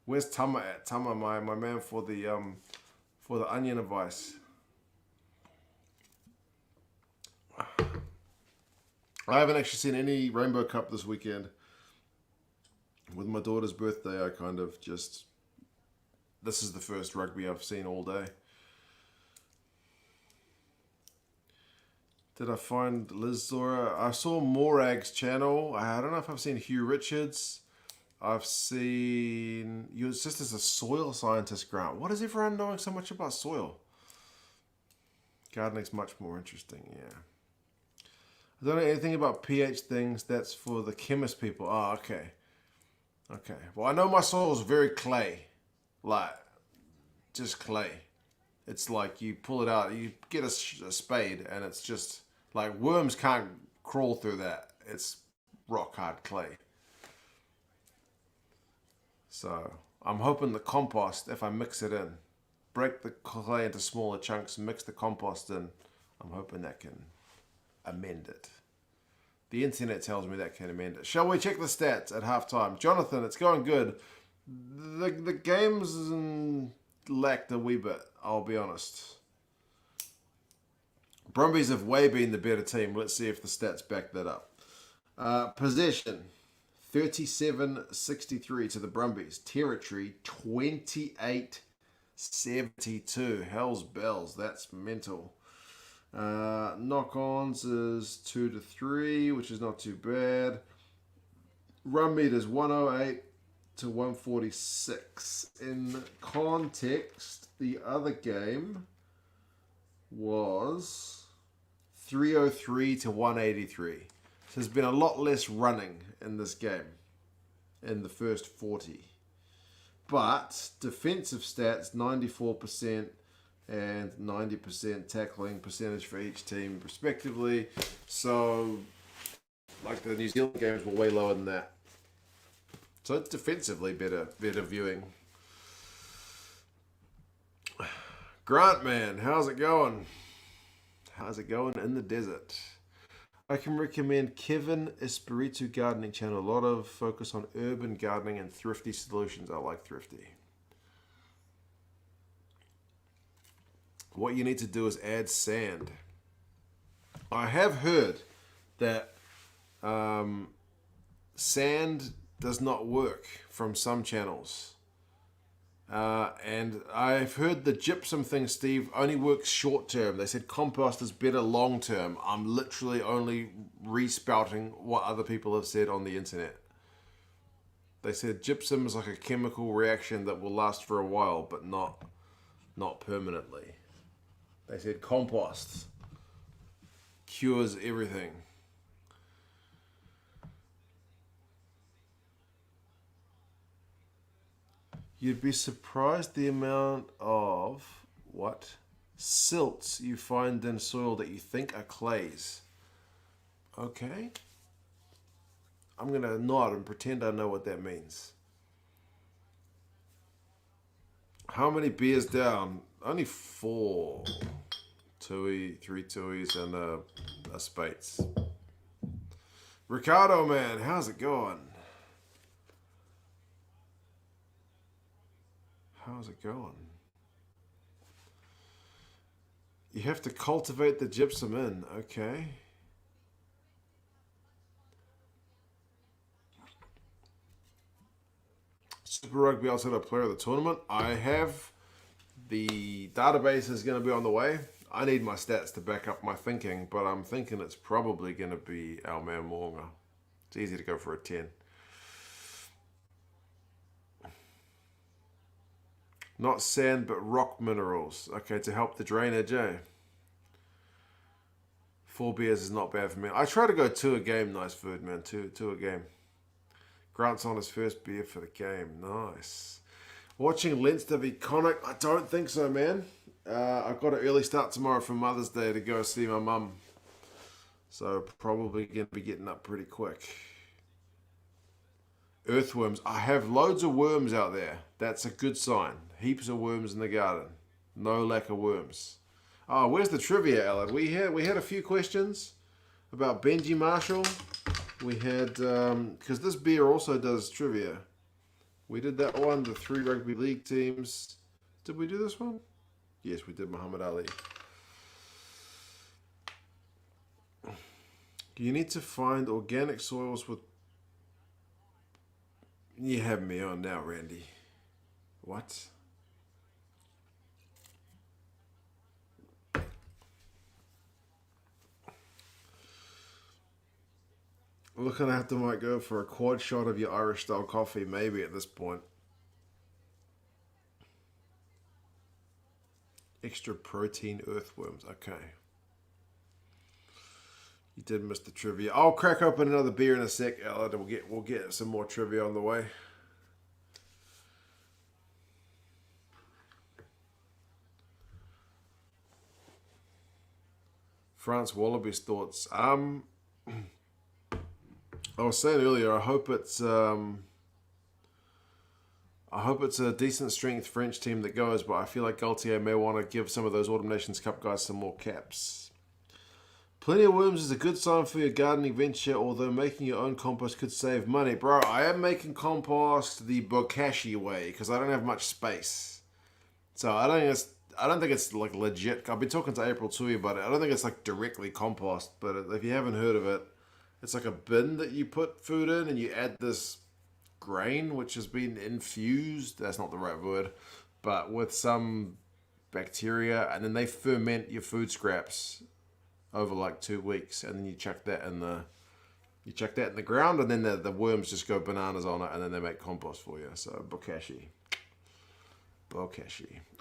Where's Tama at? Tama, my man for the onion advice. I haven't actually seen any Rainbow Cup this weekend. With my daughter's birthday, I kind of just... This is the first rugby I've seen all day. Did I find Liz Zora? I saw Morag's channel. I don't know if I've seen Hugh Richards. I've seen... Your sister's a soil scientist, Grant. What is everyone knowing so much about soil? Gardening's much more interesting, yeah. I don't know anything about pH things. That's for the chemist people. Oh, okay. Okay. Well, I know my soil is very clay. Like, just clay. It's like you pull it out, you get a spade, and it's just like worms can't crawl through that. It's rock hard clay. So I'm hoping the compost, if I mix it in, break the clay into smaller chunks, mix the compost in, I'm hoping that can amend it. The internet tells me that can amend it. Shall we check the stats at halftime? Jonathan, it's going good. The game's lacked a wee bit, I'll be honest. Brumbies have way been the better team. Let's see if the stats back that up. Possession, 37-63 to the Brumbies. Territory, 28-72. Hell's bells, that's mental. Knock-ons is 2-3, which is not too bad. Run meters, 108 to 146. In context, the other game was 303 to 183. So there's been a lot less running in this game in the first 40. But defensive stats, 94%. and 90% tackling percentage for each team, respectively. So, like the New Zealand games were way lower than that. So it's defensively better viewing. Grant, man, how's it going? How's it going in the desert? I can recommend Kevin Espiritu Gardening Channel. A lot of focus on urban gardening and thrifty solutions. I like thrifty. What you need to do is add sand. I have heard that sand does not work from some channels. And I've heard the gypsum thing, Steve, only works short term. They said compost is better long term. I'm literally only respouting what other people have said on the internet. They said gypsum is like a chemical reaction that will last for a while, but not permanently. They said compost cures everything. You'd be surprised the amount of silts you find in soil that you think are clays. Okay. I'm going to nod and pretend I know what that means. How many beers down? Only 4. Tui, 3 tuis, and a Spates. Ricardo, man, how's it going? How's it going? You have to cultivate the gypsum in. Okay. Super Rugby outside player of the tournament. I have. The database is going to be on the way. I need my stats to back up my thinking, but I'm thinking it's probably going to be our man Moonga. It's easy to go for a 10. Not sand, but rock minerals. Okay, to help the drainage, eh? 4 beers is not bad for me. I try to go 2 a game. Nice food, man. 2 a game. Grant's on his first beer for the game. Nice. Watching Leinster v Connacht? I don't think so, man. I've got an early start tomorrow for Mother's Day to go see my mum. So probably going to be getting up pretty quick. Earthworms. I have loads of worms out there. That's a good sign. Heaps of worms in the garden. No lack of worms. Oh, where's the trivia, Alan? We had a few questions about Benji Marshall. We had, because this beer also does trivia. We did that one, the 3 rugby league teams. Did we do this one? Yes, we did Muhammad Ali. You need to find organic soils with... You have me on now, Randy. What? Looking at them, might go for a quad shot of your Irish style coffee, maybe at this point. Extra protein earthworms. Okay. You did miss the trivia. I'll crack open another beer in a sec, Alan, and we'll get some more trivia on the way. France Wallabies thoughts. I was saying earlier, I hope it's a decent strength French team that goes, but I feel like Gaultier may want to give some of those Autumn Nations Cup guys some more caps. Plenty of worms is a good sign for your gardening venture, although making your own compost could save money. Bro, I am making compost the bokashi way because I don't have much space. So I don't think it's like legit. I've been talking to April Tui about it. I don't think it's like directly compost, but if you haven't heard of it, it's like a bin that you put food in and you add this grain which has been infused, that's not the right word, but with some bacteria, and then they ferment your food scraps over like 2 weeks, and then you chuck that in the ground, and then the worms just go bananas on it, and then they make compost for you. So bokashi.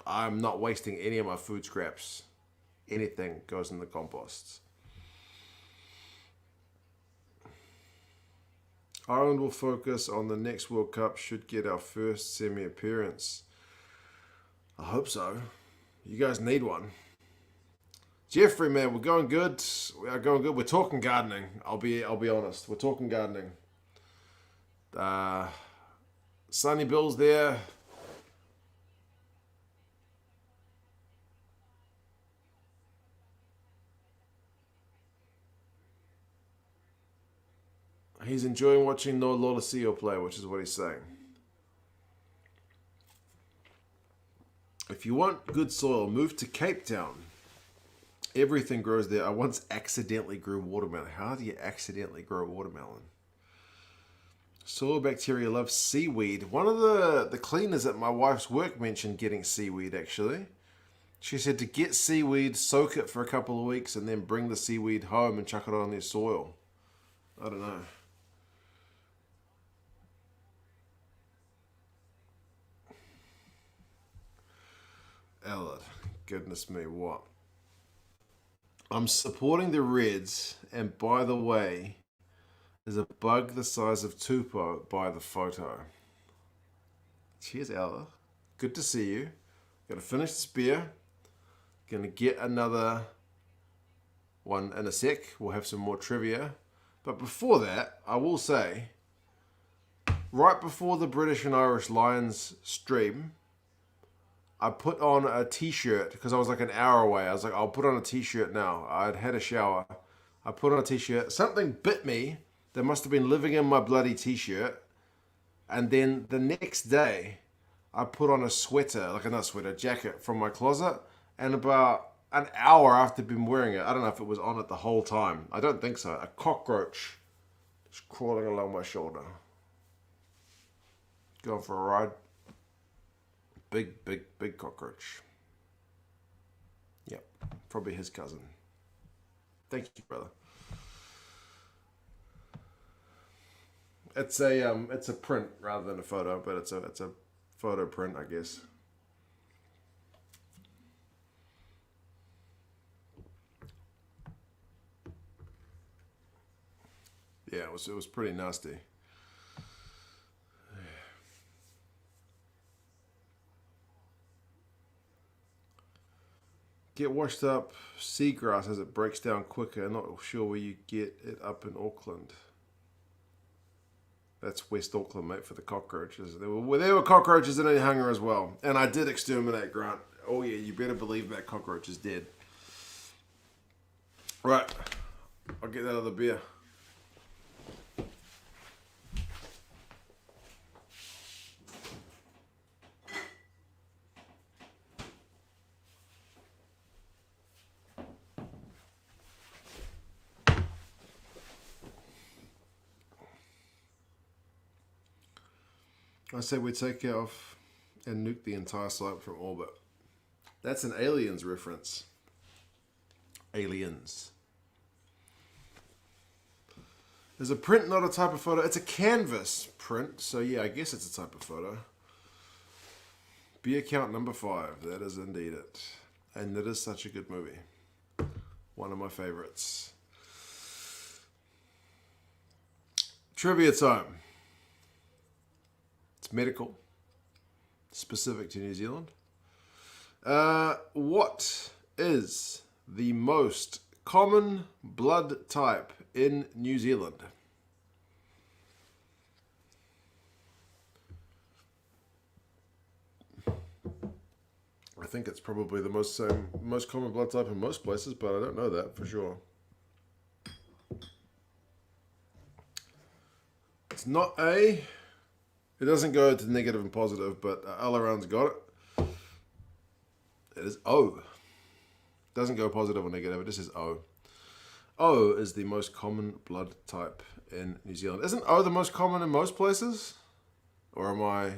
I'm not wasting any of my food scraps. Anything goes in the compost. Ireland will focus on the next World Cup, should get our first semi-appearance. I hope so. You guys need one. Jeffrey, man, we're going good. We are going good. We're talking gardening. I'll be honest. We're talking gardening. Sunny Bill's there. He's enjoying watching No Lolosio play, which is what he's saying. If you want good soil, move to Cape Town. Everything grows there. I once accidentally grew watermelon. How do you accidentally grow watermelon? Soil bacteria love seaweed. One of the cleaners at my wife's work mentioned getting seaweed, actually. She said to get seaweed, soak it for a couple of weeks, and then bring the seaweed home and chuck it on their soil. I don't know. Ellard, goodness me, what? I'm supporting the Reds, and by the way, there's a bug the size of Tupou by the photo. Cheers, Ella. Good to see you. Gotta finish this beer. Gonna get another one in a sec. We'll have some more trivia. But before that, I will say, right before the British and Irish Lions stream, I put on a t-shirt because I was like an hour away. I was like, I'll put on a t-shirt now. I'd had a shower. I put on a t-shirt. Something bit me. They must have been living in my bloody t-shirt. And then the next day, I put on a sweater, like not a sweater, jacket from my closet. And about an hour after I've been wearing it, I don't know if it was on it the whole time. I don't think so. A cockroach is crawling along my shoulder. Going for a ride. Big, big, big cockroach. Yep, probably his cousin. Thank you, brother. It's a print rather than a photo, but it's a photo print, I guess. Yeah, it was pretty nasty. Get washed up seagrass as it breaks down quicker. Not sure where you get it up in Auckland. That's West Auckland, mate, for the cockroaches. There were cockroaches in Onehunga as well. And I did exterminate Grant. Oh yeah, you better believe that cockroach is dead. Right, I'll get that other beer. I said we take it off and nuke the entire site from orbit. That's an Aliens reference. Aliens. There's a print, not a type of photo. It's a canvas print, so yeah, I guess it's a type of photo. Beer count number 5. That is indeed it. And it is such a good movie. One of my favorites. Trivia time. It's medical, specific to New Zealand. What is the most common blood type in New Zealand? I think it's probably the most common blood type in most places, but I don't know that for sure. It's not A. It doesn't go to negative and positive, but Alaran's got it. It is O. Doesn't go positive or negative, it just says O. O is the most common blood type in New Zealand. Isn't O the most common in most places? Or am I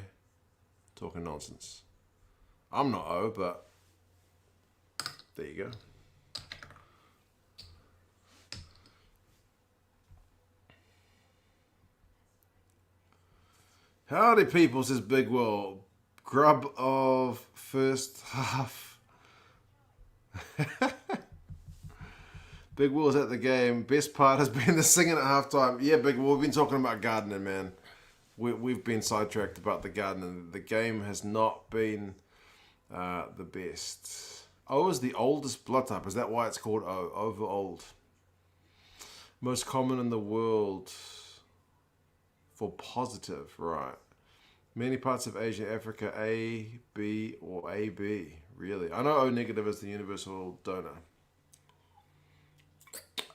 talking nonsense? I'm not O, but there you go. Howdy people, says Big Will. Grub of first half. Big Will's at the game. Best part has been the singing at halftime. Yeah, Big Will, we've been talking about gardening, man. We've been sidetracked about the gardening. The game has not been the best. O is the oldest blood type. Is that why it's called O? Over old. Most common in the world for positive, right? Many parts of Asia, Africa, A, B, or AB. Really? I know O negative is the universal donor.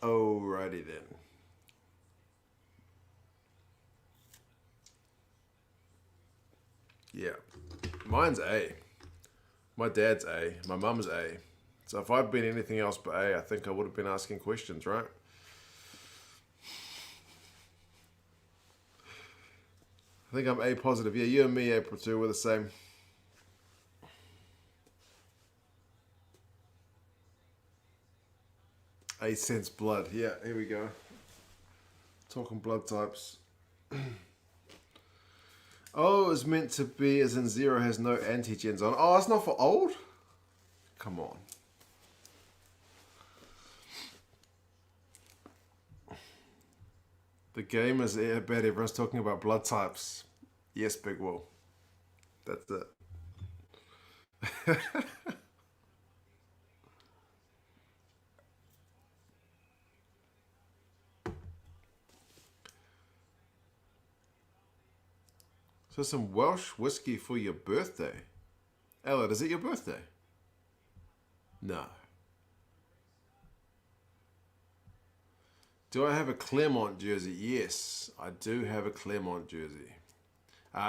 Alrighty then. Yeah. Mine's A. My dad's A. My mum's A. So if I'd been anything else but A, I think I would have been asking questions, right? I think I'm A positive. Yeah, you and me, April, too. We're the same. A sense blood. Yeah, here we go. Talking blood types. O is meant to be as in 0 has no antigens on. Oh, it's not for old? Come on. The game is bad. Everyone's talking about blood types. Yes, Big Will. That's it. So some Welsh whiskey for your birthday. Ella, is it your birthday? No. Do I have a Claremont jersey? Yes, I do have a Claremont jersey.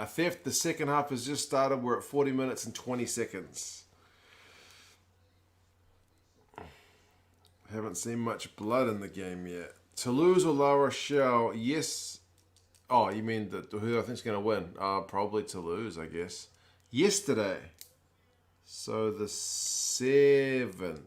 Theft, the second half has just started. We're at 40 minutes and 20 seconds. Haven't seen much blood in the game yet. Toulouse or La Rochelle? Yes. Oh, you mean who I think's going to win? Probably Toulouse, I guess. Yesterday. So the 7th.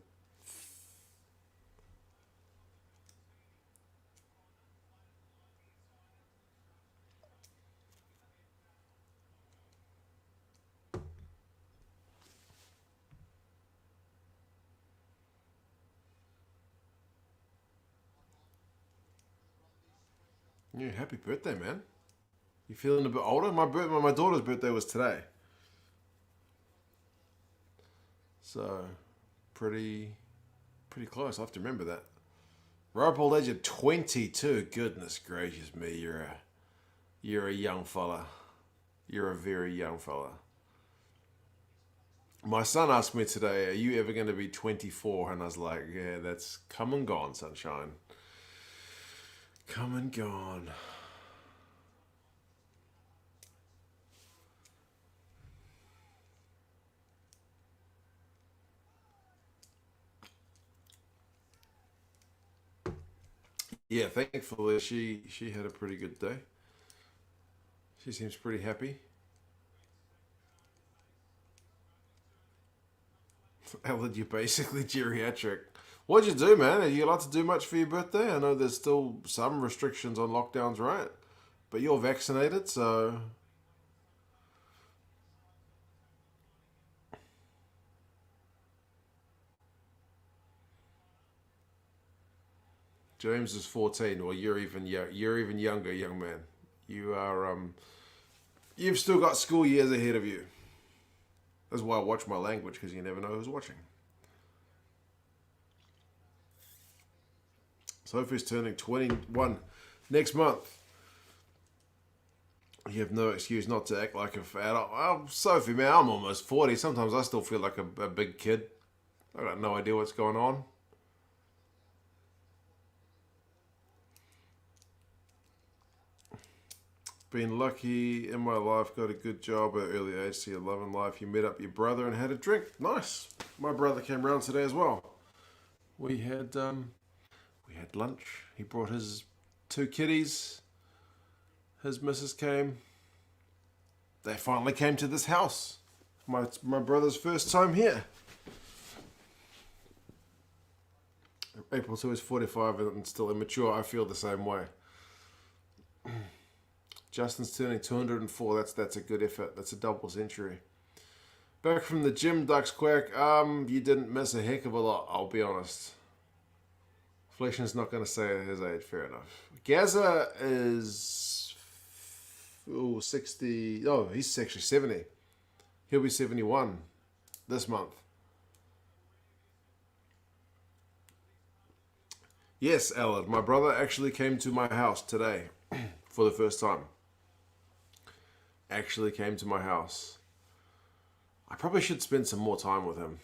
Yeah, happy birthday, man. You feeling a bit older? My daughter's birthday was today. So, pretty close. I have to remember that. Ripe old age of 22. Goodness gracious me, you're a young fella. You're a very young fella. My son asked me today, "Are you ever going to be 24?" And I was like, "Yeah, that's come and gone, sunshine. Come and gone." Yeah, thankfully she had a pretty good day. She seems pretty happy. Ellen, you're basically geriatric. What'd you do, man? Are you allowed to do much for your birthday? I know there's still some restrictions on lockdowns, right? But you're vaccinated, so James is 14. Well, you're even younger, young man. You are you've still got school years ahead of you. That's why I watch my language, because you never know who's watching. Sophie's turning 21 next month. You have no excuse not to act like a fat. Oh, Sophie, man, I'm almost 40. Sometimes I still feel like a big kid. I got no idea what's going on. Been lucky in my life, got a good job at an early age, see a love in life. You met up your brother and had a drink. Nice. My brother came round today as well. We had lunch. He brought his two kitties. His missus came. They finally came to this house. My brother's first time here. April 2 is 45 and still immature. I feel the same way. Justin's turning 204. That's a good effort. That's a double century. Back from the gym, Ducks Quack. You didn't miss a heck of a lot, I'll be honest. Fleishman's not going to say his age. Fair enough. Gaza is 60. Oh, he's actually 70. He'll be 71 this month. Yes, Alan. My brother actually came to my house today for the first time. Actually came to my house. I probably should spend some more time with him.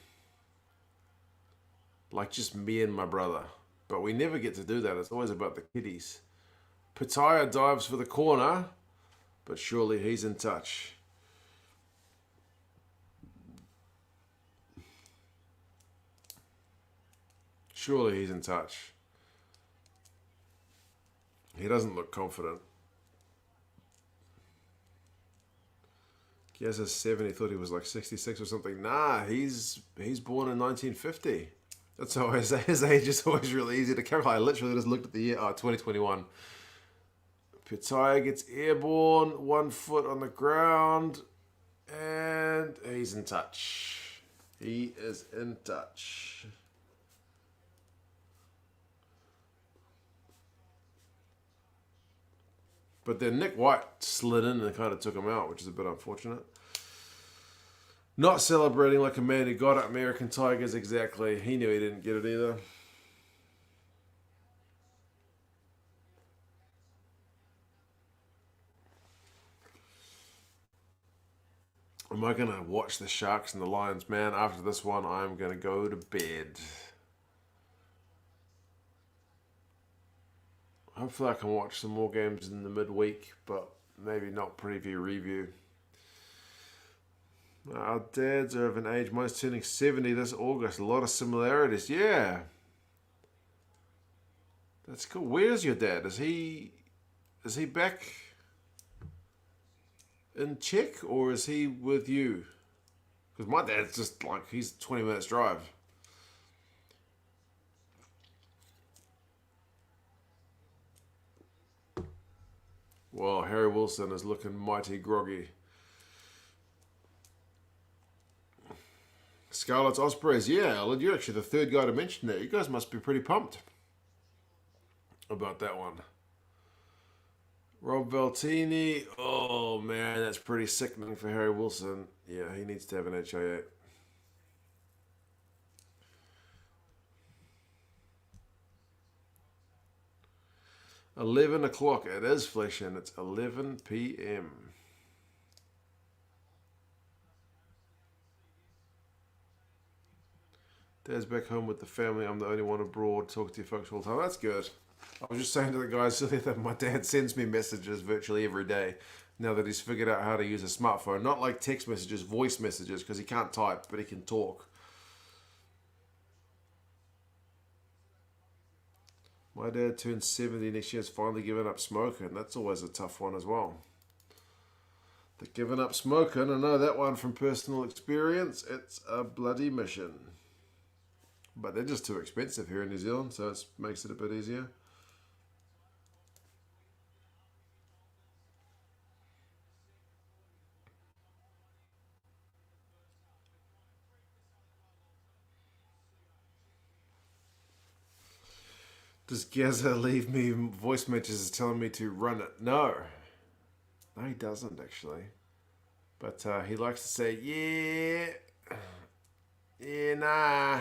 Like just me and my brother. But we never get to do that. It's always about the kiddies. Pitaya dives for the corner, but surely he's in touch. Surely he's in touch. He doesn't look confident. He has a 7. He thought he was like 66 or something. Nah, he's born in 1950. That's always, his age is always really easy to calculate. I literally just looked at the year, 2021. Pitaya gets airborne, 1 foot on the ground, and he's in touch. He is in touch. But then Nick White slid in and kind of took him out, which is a bit unfortunate. Not celebrating like a man who got it, American Tigers, exactly. He knew he didn't get it either. Am I going to watch the Sharks and the Lions? Man, after this one, I'm going to go to bed. Hopefully I can watch some more games in the midweek, but maybe not preview review. Our dads are of an age. Mine's turning 70 this August. A lot of similarities. Yeah. That's cool. Where's your dad? Is he back in Czech or is he with you? Because my dad's just like, he's 20 minutes drive. Well, Harry Wilson is looking mighty groggy. Scarlet's Ospreys, yeah, Alan, you're actually the third guy to mention that. You guys must be pretty pumped about that one. Rob Valtini, oh man, that's pretty sickening for Harry Wilson. Yeah, he needs to have an HIA. $11 it is, Flesh, and it's 11 p.m. Dad's back home with the family. I'm the only one abroad. Talk to you folks all the time. That's good. I was just saying to the guys earlier that my dad sends me messages virtually every day now that he's figured out how to use a smartphone. Not like text messages, voice messages, because he can't type, but he can talk. My dad turns 70 next year, has finally given up smoking. That's always a tough one as well. The giving up smoking, I know that one from personal experience. It's a bloody mission. But they're just too expensive here in New Zealand, so it makes it a bit easier. Does Gaza leave me voice messages telling me to run it? No. No, he doesn't actually. But he likes to say, yeah, nah.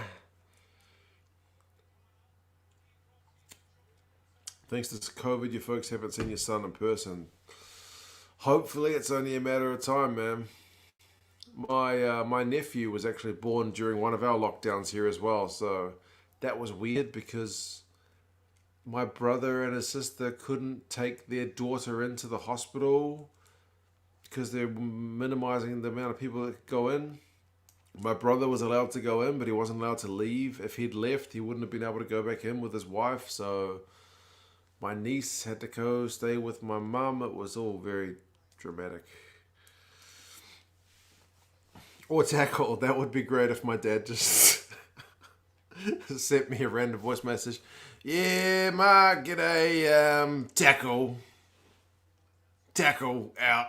Thanks to COVID, you folks haven't seen your son in person. Hopefully, it's only a matter of time, man. My nephew was actually born during one of our lockdowns here as well, so that was weird because my brother and his sister couldn't take their daughter into the hospital because they're minimizing the amount of people that go in. My brother was allowed to go in, but he wasn't allowed to leave. If he'd left, he wouldn't have been able to go back in with his wife, so my niece had to go stay with my mum. It was all very dramatic. Or tackle. That would be great if my dad just sent me a random voice message. Yeah, Ma, g'day, tackle. Tackle out.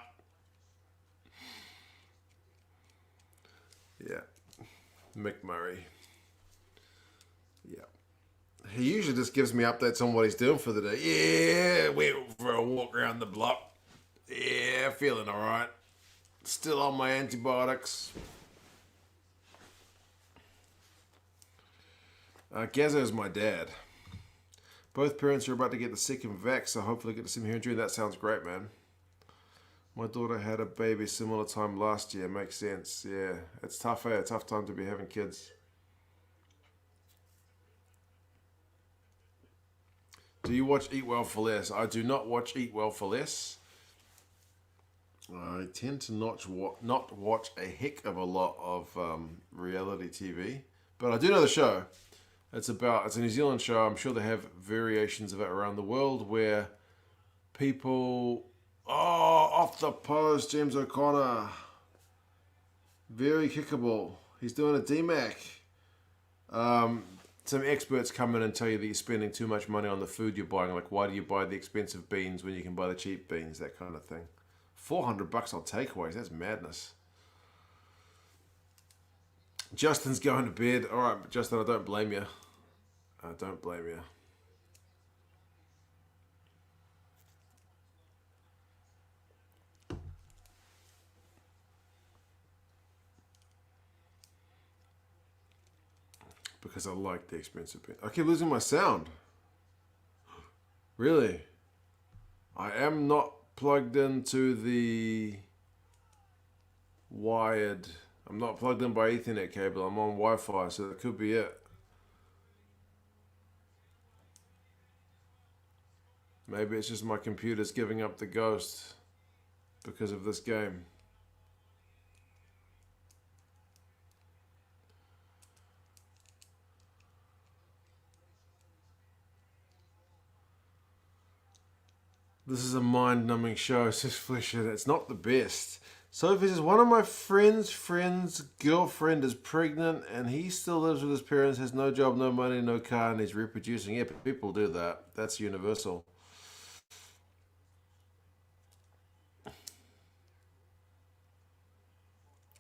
Yeah. Mick Murray. Yeah. He usually just gives me updates on what he's doing for the day. Yeah, went for a walk around the block. Yeah, feeling alright. Still on my antibiotics. Gazzo is my dad. Both parents are about to get the second vax, so hopefully get to see him here in June. That sounds great, man. My daughter had a baby similar time last year. Makes sense. Yeah, it's tough, eh? A tough time to be having kids. Do you watch Eat Well for Less? I do not watch Eat Well for Less. I tend to not watch a heck of a lot of reality TV, but I do know the show. It's a New Zealand show. I'm sure they have variations of it around the world where people... Oh, off the post, James O'Connor. Very kickable. He's doing a DMAC. Some experts come in and tell you that you're spending too much money on the food you're buying. Like, why do you buy the expensive beans when you can buy the cheap beans? That kind of thing. $400 on takeaways. That's madness. Justin's going to bed. All right, Justin, I don't blame you. I don't blame you. Because I like the expensive beans. I keep losing my sound. Really? I am not plugged into the wired. I'm not plugged in by Ethernet cable. I'm on Wi-Fi, so that could be it. Maybe it's just my computer's giving up the ghost because of this game. This is a mind-numbing show, says Fletcher. It's not the best. Sophie says, one of my friend's girlfriend is pregnant and he still lives with his parents, has no job, no money, no car, and he's reproducing. Yeah, people do that. That's universal.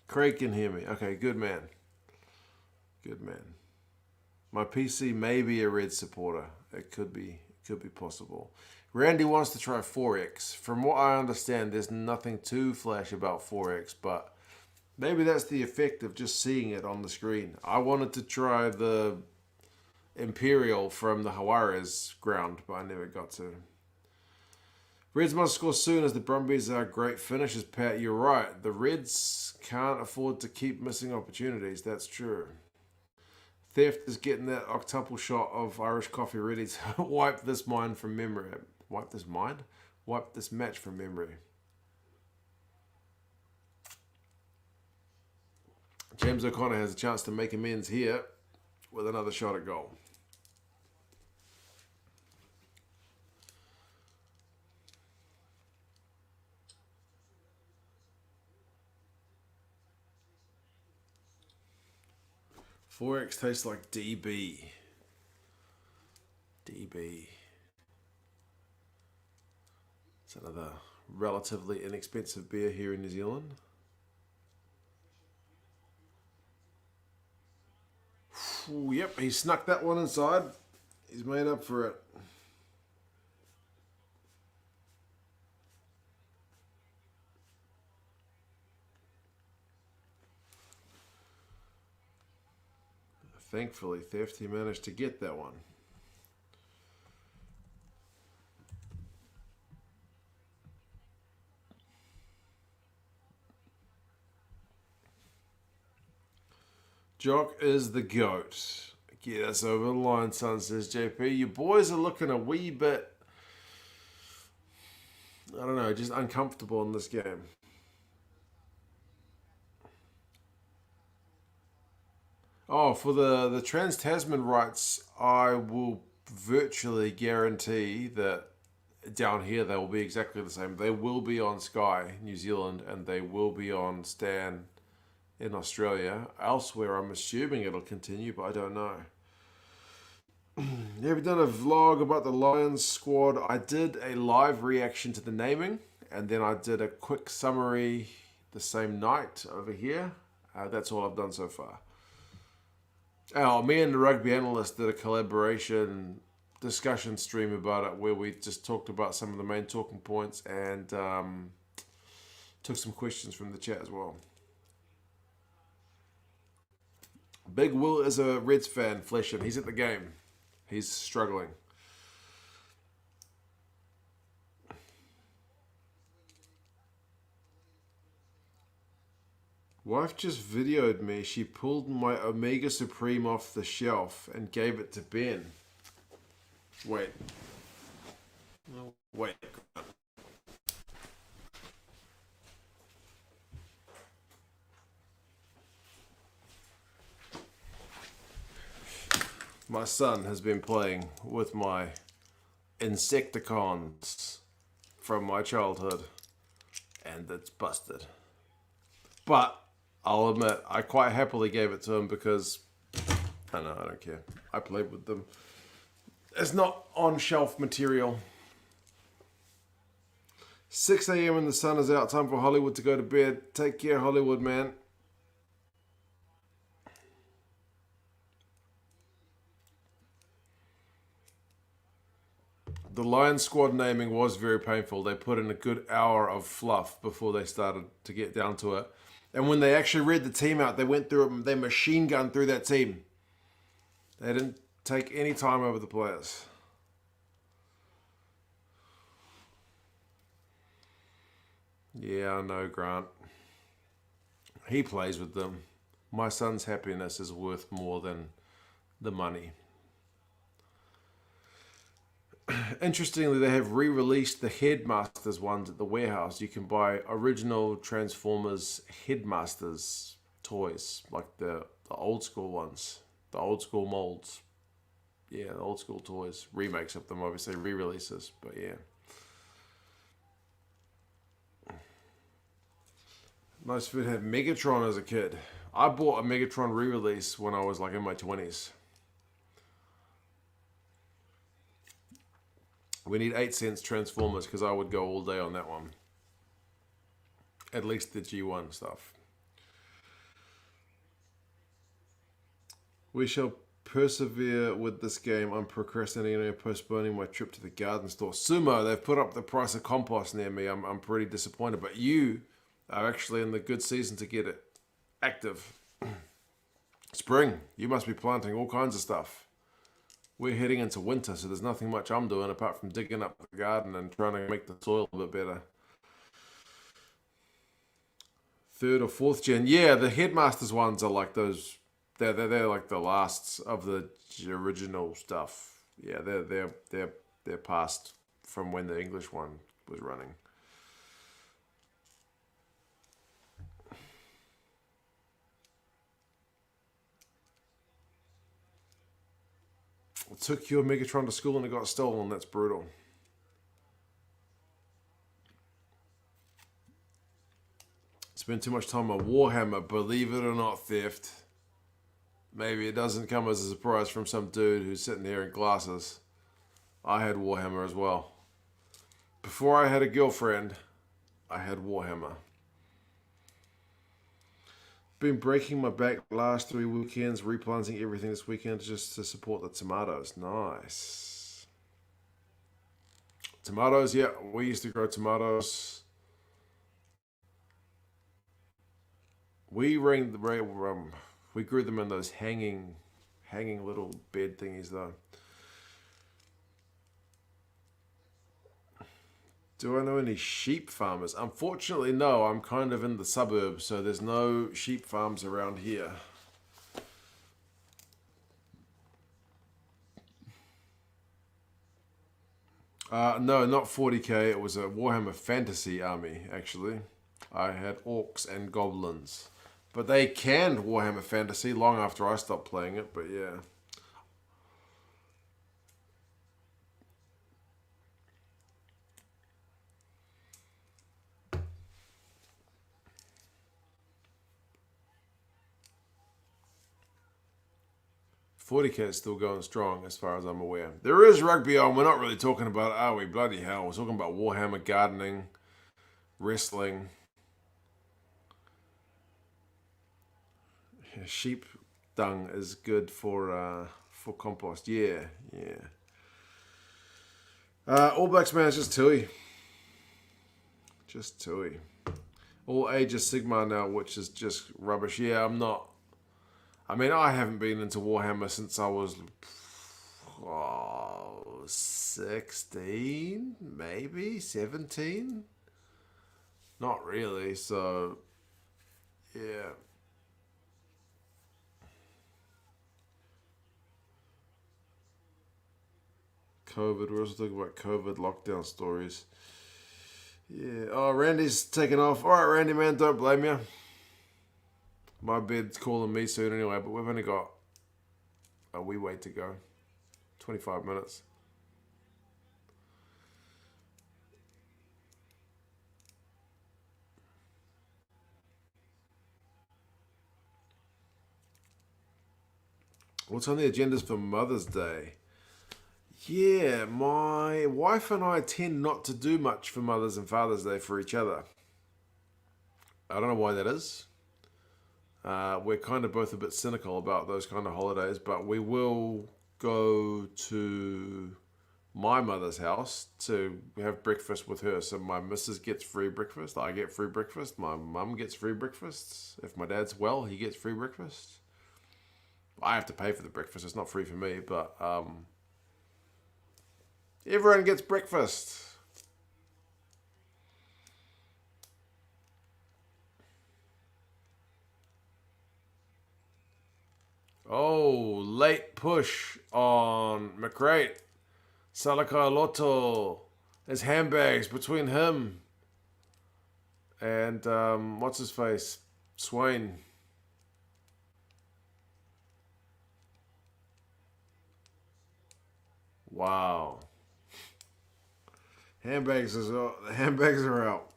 Craig can hear me. Okay, good man. Good man. My PC may be a Red supporter. It could be possible. Randy wants to try 4X. From what I understand, there's nothing too flash about 4X, but maybe that's the effect of just seeing it on the screen. I wanted to try the Imperial from the Juarez ground, but I never got to. Reds must score soon as the Brumbies are great finishers, Pat. You're right. The Reds can't afford to keep missing opportunities. That's true. Theft is getting that octuple shot of Irish coffee ready to wipe this mind from memory. Wipe this mind? Wipe this match from memory. James O'Connor has a chance to make amends here with another shot at goal. $4X tastes like DB. DB. It's another relatively inexpensive beer here in New Zealand. Ooh, yep, he snuck that one inside. He's made up for it. Thankfully, Theft, he managed to get that one. Jock is the GOAT. Get us over the line, son, says JP. You boys are looking a wee bit, I don't know, just uncomfortable in this game. Oh, for the Trans-Tasman rights, I will virtually guarantee that down here they will be exactly the same. They will be on Sky New Zealand and they will be on Stan in Australia. Elsewhere, I'm assuming it'll continue, but I don't know. Have you done a vlog about the Lions squad? I did a live reaction to the naming, and then I did a quick summary the same night over here. That's all I've done so far. Oh, me and the rugby analyst did a collaboration discussion stream about it where we just talked about some of the main talking points and took some questions from the chat as well. Big Will is a Reds fan, fleshing. He's at the game. He's struggling. Wife just videoed me. She pulled my Omega Supreme off the shelf and gave it to Ben. Wait. Wait. My son has been playing with my Insecticons from my childhood, and it's busted. But I'll admit, I quite happily gave it to him because I don't care. I played with them. It's not on-shelf material. 6 a.m. and the sun is out. Time for Hollywood to go to bed. Take care, Hollywood, man. The Lion Squad naming was very painful. They put in a good hour of fluff before they started to get down to it. And when they actually read the team out, they went through it, they machine gunned through that team. They didn't take any time over the players. Yeah, I know, Grant. He plays with them. My son's happiness is worth more than the money. Interestingly, they have re-released the Headmasters ones at the warehouse. You can buy original Transformers Headmasters toys, like the old school ones, the old school molds. Yeah, the old school toys. Remakes of them, obviously, re-releases, but yeah. Nice food. Had Megatron as a kid. I bought a Megatron re-release when I was like in my 20s. We need 8 cents Transformers because I would go all day on that one. At least the G1 stuff. We shall persevere with this game. I'm procrastinating and postponing my trip to the garden store. Sumo, they've put up the price of compost near me. I'm pretty disappointed. But you are actually in the good season to get it active. Spring, you must be planting all kinds of stuff. We're heading into winter, so there's nothing much I'm doing apart from digging up the garden and trying to make the soil a bit better. 3rd or 4th gen. Yeah, the Headmasters ones are like those. They're like the lasts of the original stuff. Yeah, they're past from when the English one was running. Took your Megatron to school and it got stolen. That's brutal. Spend too much time on Warhammer. Believe it or not, theft. Maybe it doesn't come as a surprise from some dude who's sitting here in glasses. I had Warhammer as well. Before I had a girlfriend, I had Warhammer. Been breaking my back last 3 weekends, replanting everything this weekend just to support the tomatoes. Nice. Tomatoes, yeah, we used to grow tomatoes. We grew them in those hanging little bed thingies though. Do I know any sheep farmers? Unfortunately, no. I'm kind of in the suburbs, so there's no sheep farms around here. No, not 40k. It was a Warhammer Fantasy army, actually. I had orcs and goblins. But they canned Warhammer Fantasy long after I stopped playing it, but yeah. $40k is still going strong as far as I'm aware. There is rugby on. We're not really talking about it, are we? Bloody hell. We're talking about Warhammer, gardening, wrestling. Sheep dung is good for compost. Yeah. All Blacks, man, it's just Tui. Just Tui. All ages Sigma now, which is just rubbish. Yeah, I'm I mean, I haven't been into Warhammer since I was 16, maybe 17. Not really. So yeah, COVID. We're also talking about COVID lockdown stories. Yeah. Oh, Randy's taking off. All right, Randy, man, don't blame you. My bed's calling me soon anyway, but we've only got a wee way to go. 25 minutes. What's on the agendas for Mother's Day? Yeah, my wife and I tend not to do much for Mother's and Father's Day for each other. I don't know why that is. We're kind of both a bit cynical about those kind of holidays, but we will go to my mother's house to have breakfast with her. So my missus gets free breakfast. I get free breakfast. My mum gets free breakfast. If my dad's well, he gets free breakfast. I have to pay for the breakfast. It's not free for me, but everyone gets breakfast. Oh, late push on McRae. Salakai Lotto. There's handbags between him and what's his face? Swain. Wow. Handbags are out.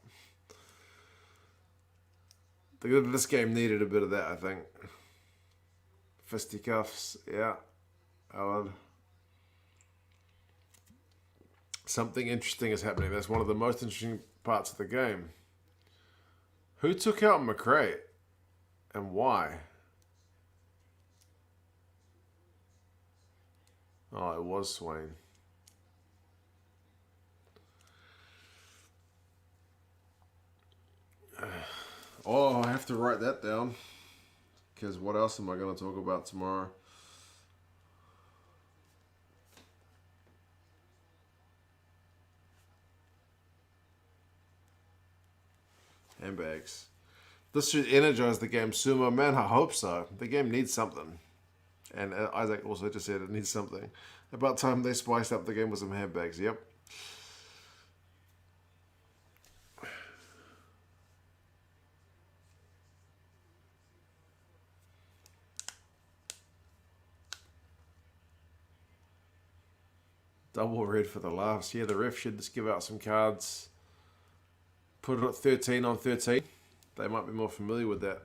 This game needed a bit of that, I think. Fisticuffs, yeah. Alan. Something interesting is happening. That's one of the most interesting parts of the game. Who took out McRae and why? Oh, it was Swain. Oh, I have to write that down. Because what else am I going to talk about tomorrow? Handbags. This should energize the game, Sumo. Man, I hope so. The game needs something. And Isaac also just said it needs something. About time they spiced up the game with some handbags. Yep. Double red for the laughs. Yeah, the ref should just give out some cards. Put it at 13 on 13. They might be more familiar with that.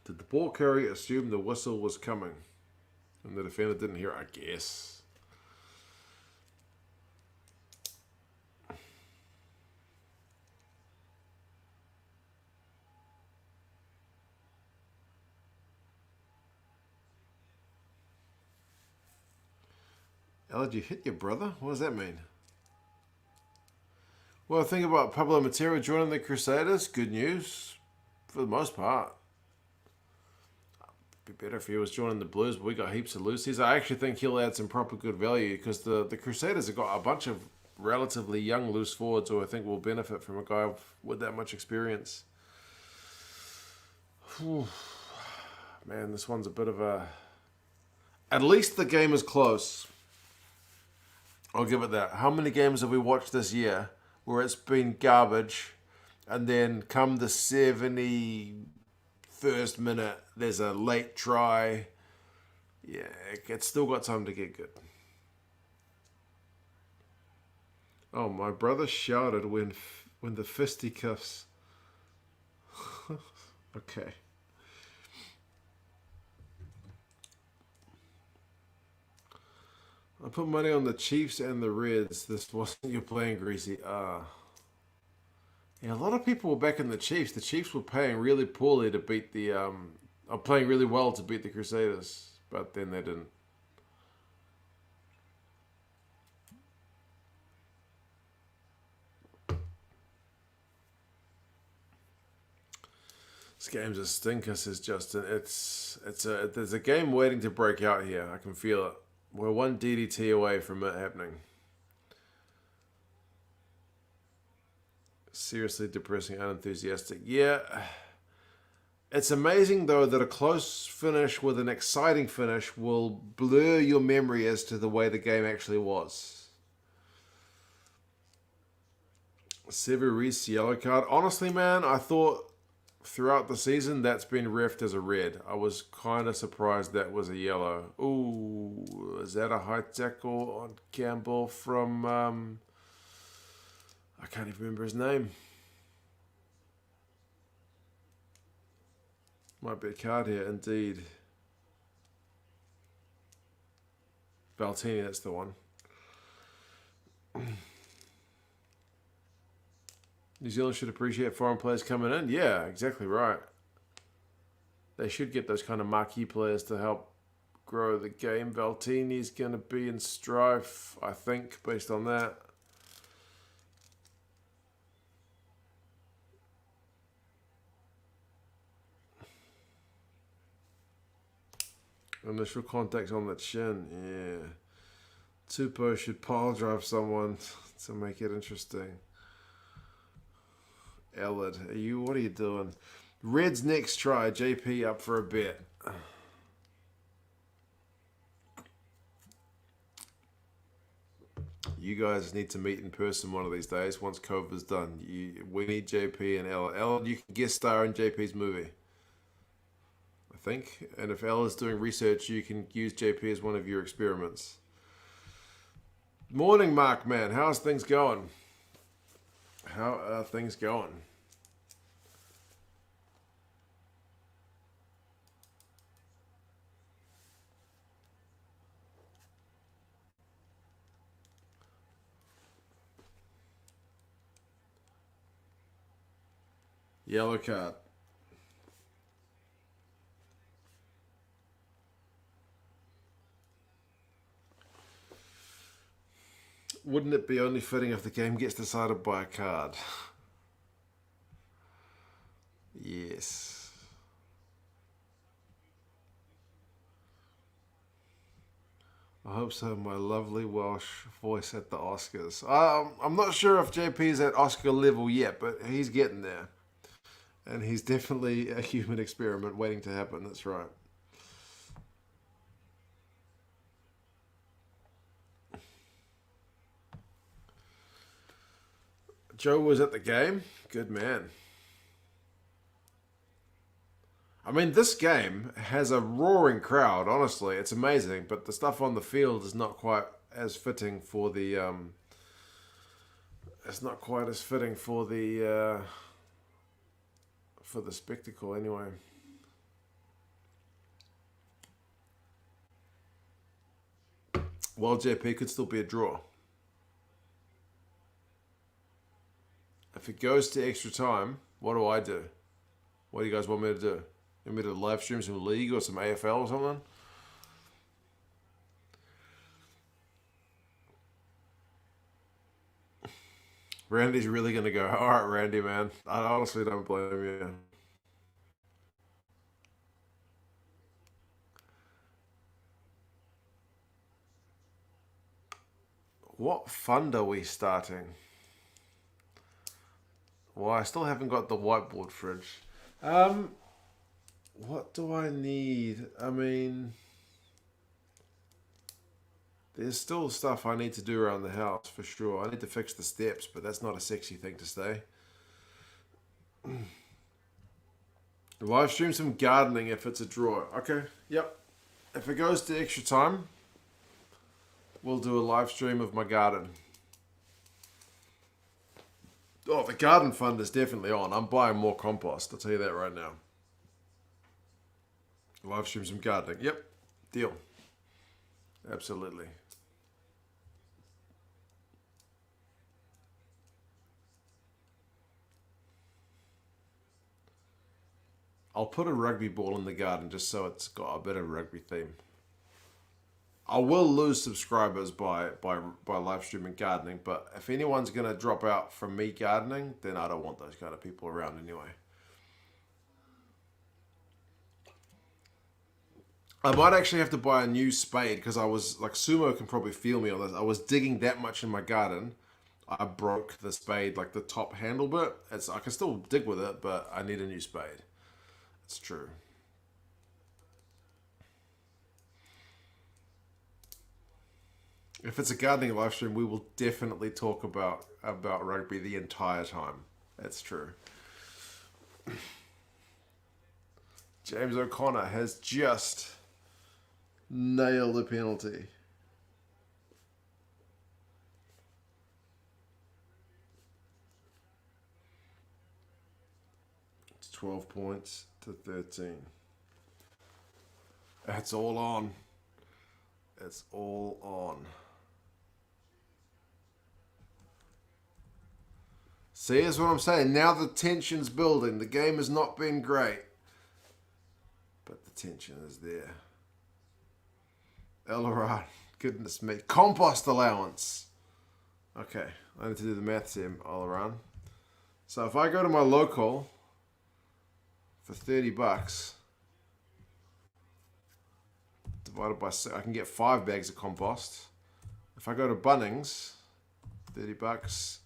Did the ball carrier assume the whistle was coming? And the defender didn't hear it, I guess. Did you hit your brother? What does that mean? Well, think about Pablo Matera joining the Crusaders. Good news for the most part. Be better if he was joining the Blues, but we got heaps of loosies. I actually think he'll add some proper good value because the Crusaders have got a bunch of relatively young loose forwards who I think will benefit from a guy with that much experience. Whew. Man, this one's a bit of a... At least the game is close. I'll give it that. How many games have we watched this year where it's been garbage and then come the 71st minute, there's a late try. Yeah, it's still got time to get good. Oh, my brother shouted when the fisticuffs. Okay. I put money on the Chiefs and the Reds. This wasn't your playing, Greasy. Yeah, a lot of people were back in the Chiefs. The Chiefs were playing really poorly to beat the playing really well to beat the Crusaders, but then they didn't. This game's a stinker, says Justin. There's a game waiting to break out here. I can feel it. We're one DDT away from it happening. Seriously depressing, unenthusiastic. Yeah. It's amazing, though, that a close finish with an exciting finish will blur your memory as to the way the game actually was. Severis yellow card. Honestly, man, I thought throughout the season that's been refed as a red. I was kind of surprised that was a yellow. Ooh, is that a high tackle on Campbell from... I can't even remember his name. Might be a card here, indeed. Valtini, that's the one. New Zealand should appreciate foreign players coming in. Yeah, exactly right. They should get those kind of marquee players to help grow the game. Valtini's going to be in strife, I think, based on that. Initial contact on the chin, yeah. Tupou should pile drive someone to make it interesting. Ellard, what are you doing? Red's next try, JP up for a bet. You guys need to meet in person one of these days once COVID's done. We need JP and Ellard. Ellard, you can guest star in JP's movie. I think. And if Ella's doing research, you can use JP as one of your experiments. Morning, Mark, man. How's things going? How are things going? Yellow card. Wouldn't it be only fitting if the game gets decided by a card? Yes. I hope so, my lovely Welsh voice at the Oscars. I'm not sure if JP's at Oscar level yet, but he's getting there. And he's definitely a human experiment waiting to happen, that's right. Joe was at the game. Good man. I mean, this game has a roaring crowd, honestly. It's amazing, but the stuff on the field is not quite as fitting for the... it's not quite as fitting for the spectacle, anyway. Well, JP could still be a draw. If it goes to extra time, what do I do? What do you guys want me to do? You want me to live stream some league or some AFL or something? Randy's really going to go, all right, Randy, man. I honestly don't blame you. What fund are we starting? Well, I still haven't got the whiteboard fridge. What do I need? I mean, there's still stuff I need to do around the house for sure. I need to fix the steps, but that's not a sexy thing to say. Live stream some gardening if it's a draw. Okay, yep. If it goes to extra time, we'll do a live stream of my garden. Oh, the garden fund is definitely on. I'm buying more compost. I'll tell you that right now. Live stream some gardening. Yep. Deal. Absolutely. I'll put a rugby ball in the garden just so it's got a bit of rugby theme. I will lose subscribers by live streaming gardening, but if anyone's going to drop out from me gardening, then I don't want those kind of people around anyway. I might actually have to buy a new spade because I was like Sumo can probably feel me on this. I was digging that much in my garden. I broke the spade, like the top handle bit. I can still dig with it, but I need a new spade. It's true. If it's a gardening live stream, we will definitely talk about rugby the entire time. That's true. James O'Connor has just nailed a penalty. It's 12 points to 13. It's all on. It's all on. See, that's what I'm saying. Now the tension's building. The game has not been great, but the tension is there. Elrod, goodness me. Compost allowance. Okay, I need to do the maths here, Elrod. So if I go to my local for 30 bucks, divided by 6, I can get 5 bags of compost. If I go to Bunnings, 30 bucks,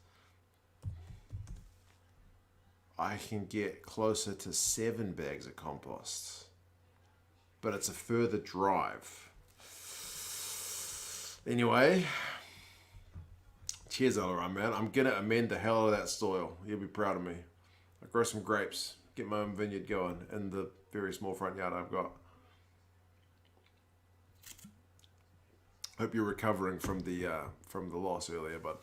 I can get closer to 7 bags of compost. But it's a further drive. Anyway, cheers, Elrond, man. I'm going to amend the hell out of that soil. You'll be proud of me. I grow some grapes, get my own vineyard going in the very small front yard I've got. Hope you're recovering from the loss earlier, bud.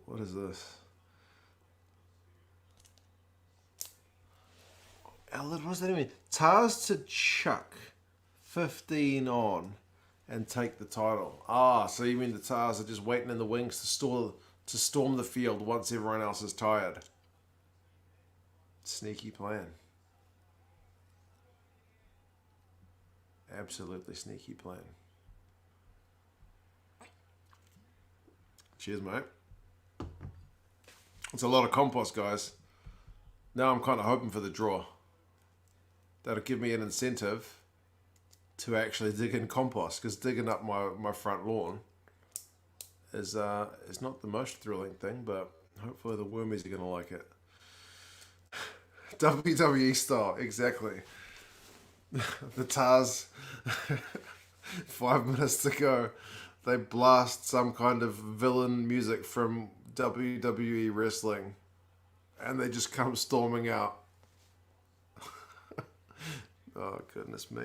What is this? What does that mean? Tars to chuck 15 on and take the title. Ah, so you mean the Tars are just waiting in the wings to storm the field once everyone else is tired? Sneaky plan. Absolutely sneaky plan. Cheers, mate. It's a lot of compost, guys. Now I'm kind of hoping for the draw. That'll give me an incentive to actually dig in compost, because digging up my front lawn is not the most thrilling thing, but hopefully the wormies are going to like it. WWE style, exactly. The Tars, 5 minutes to go, they blast some kind of villain music from WWE wrestling, and they just come storming out. Oh, goodness me.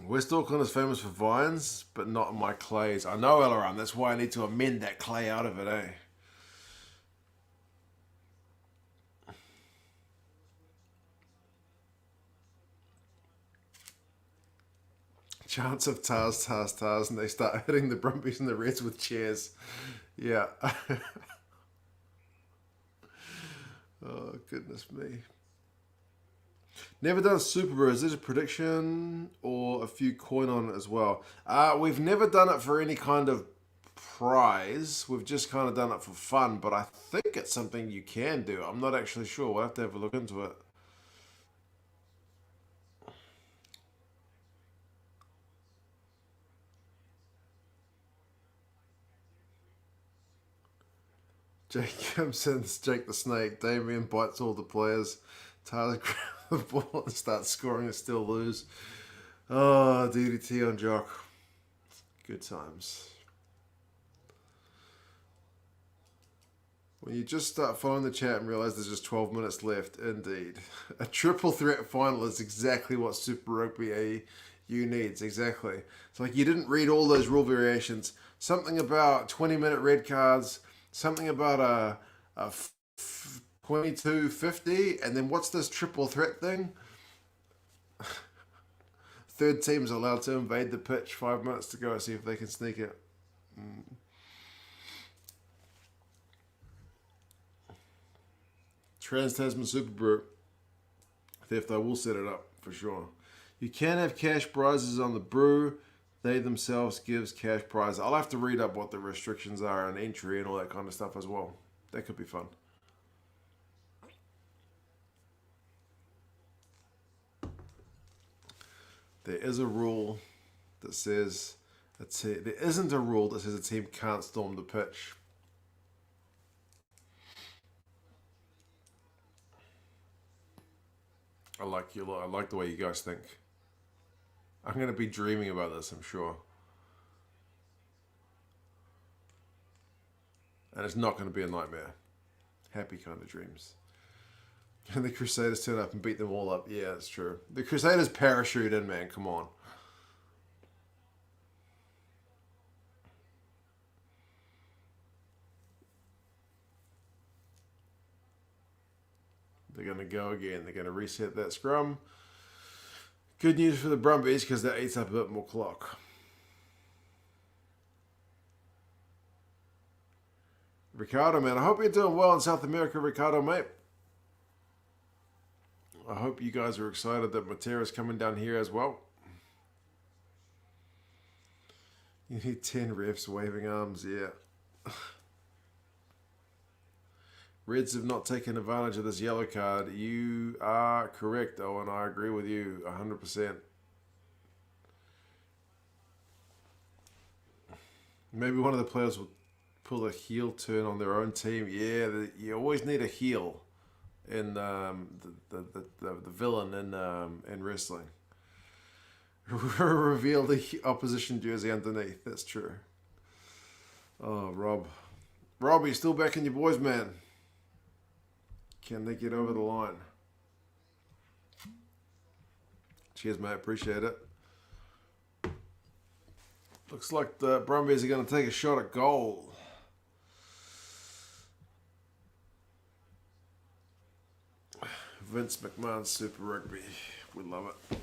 West Auckland is famous for vines, but not my clays. I know, Elleram. That's why I need to amend that clay out of it, eh? Chance of Tars, and they start hitting the Brumbies and the Reds with chairs. Yeah. Oh, goodness me. Never done Super Rugby. Is this a prediction or a few coin on it as well? We've never done it for any kind of prize. We've just kind of done it for fun, but I think it's something you can do. I'm not actually sure. We'll have to have a look into it. Jake Simpson's Jake the Snake. Damien bites all the players. Tyler grabs the ball and starts scoring and still lose. Oh, DDT on Jock. Good times. When you just start following the chat and realize there's just 12 minutes left, indeed. A triple threat final is exactly what Super Rugby AU needs, exactly. It's like you didn't read all those rule variations. Something about 20-minute red cards, something about a 22-50, and then what's this triple threat thing? Third team's allowed to invade the pitch, 5 minutes to go, see if they can sneak it. Trans-Tasman Super Brew. Theft, I will set it up for sure. You can have cash prizes on the brew. They themselves gives cash prizes. I'll have to read up what the restrictions are and entry and all that kind of stuff as well. That could be fun. There is a rule that says there isn't a rule that says a team can't storm the pitch. I like you. I like the way you guys think. I'm going to be dreaming about this, I'm sure. And it's not going to be a nightmare. Happy kind of dreams. And the Crusaders turn up and beat them all up. Yeah, that's true. The Crusaders parachute in, man. Come on. They're going to go again. They're going to reset that scrum. Good news for the Brumbies because that eats up a bit more clock. Ricardo, man, I hope you're doing well in South America, Ricardo, mate. I hope you guys are excited that Matera's coming down here as well. You need 10 refs waving arms, yeah. Reds have not taken advantage of this yellow card. You are correct, Owen. I agree with you 100%. Maybe one of the players will pull a heel turn on their own team. Yeah, you always need a heel in the villain in wrestling. Reveal the opposition jersey underneath. That's true. Oh, Rob, you're still backing your boys, man. Can they get over the line? Cheers, mate. Appreciate it. Looks like the Brumbies are going to take a shot at goal. Vince McMahon's Super Rugby. We love it.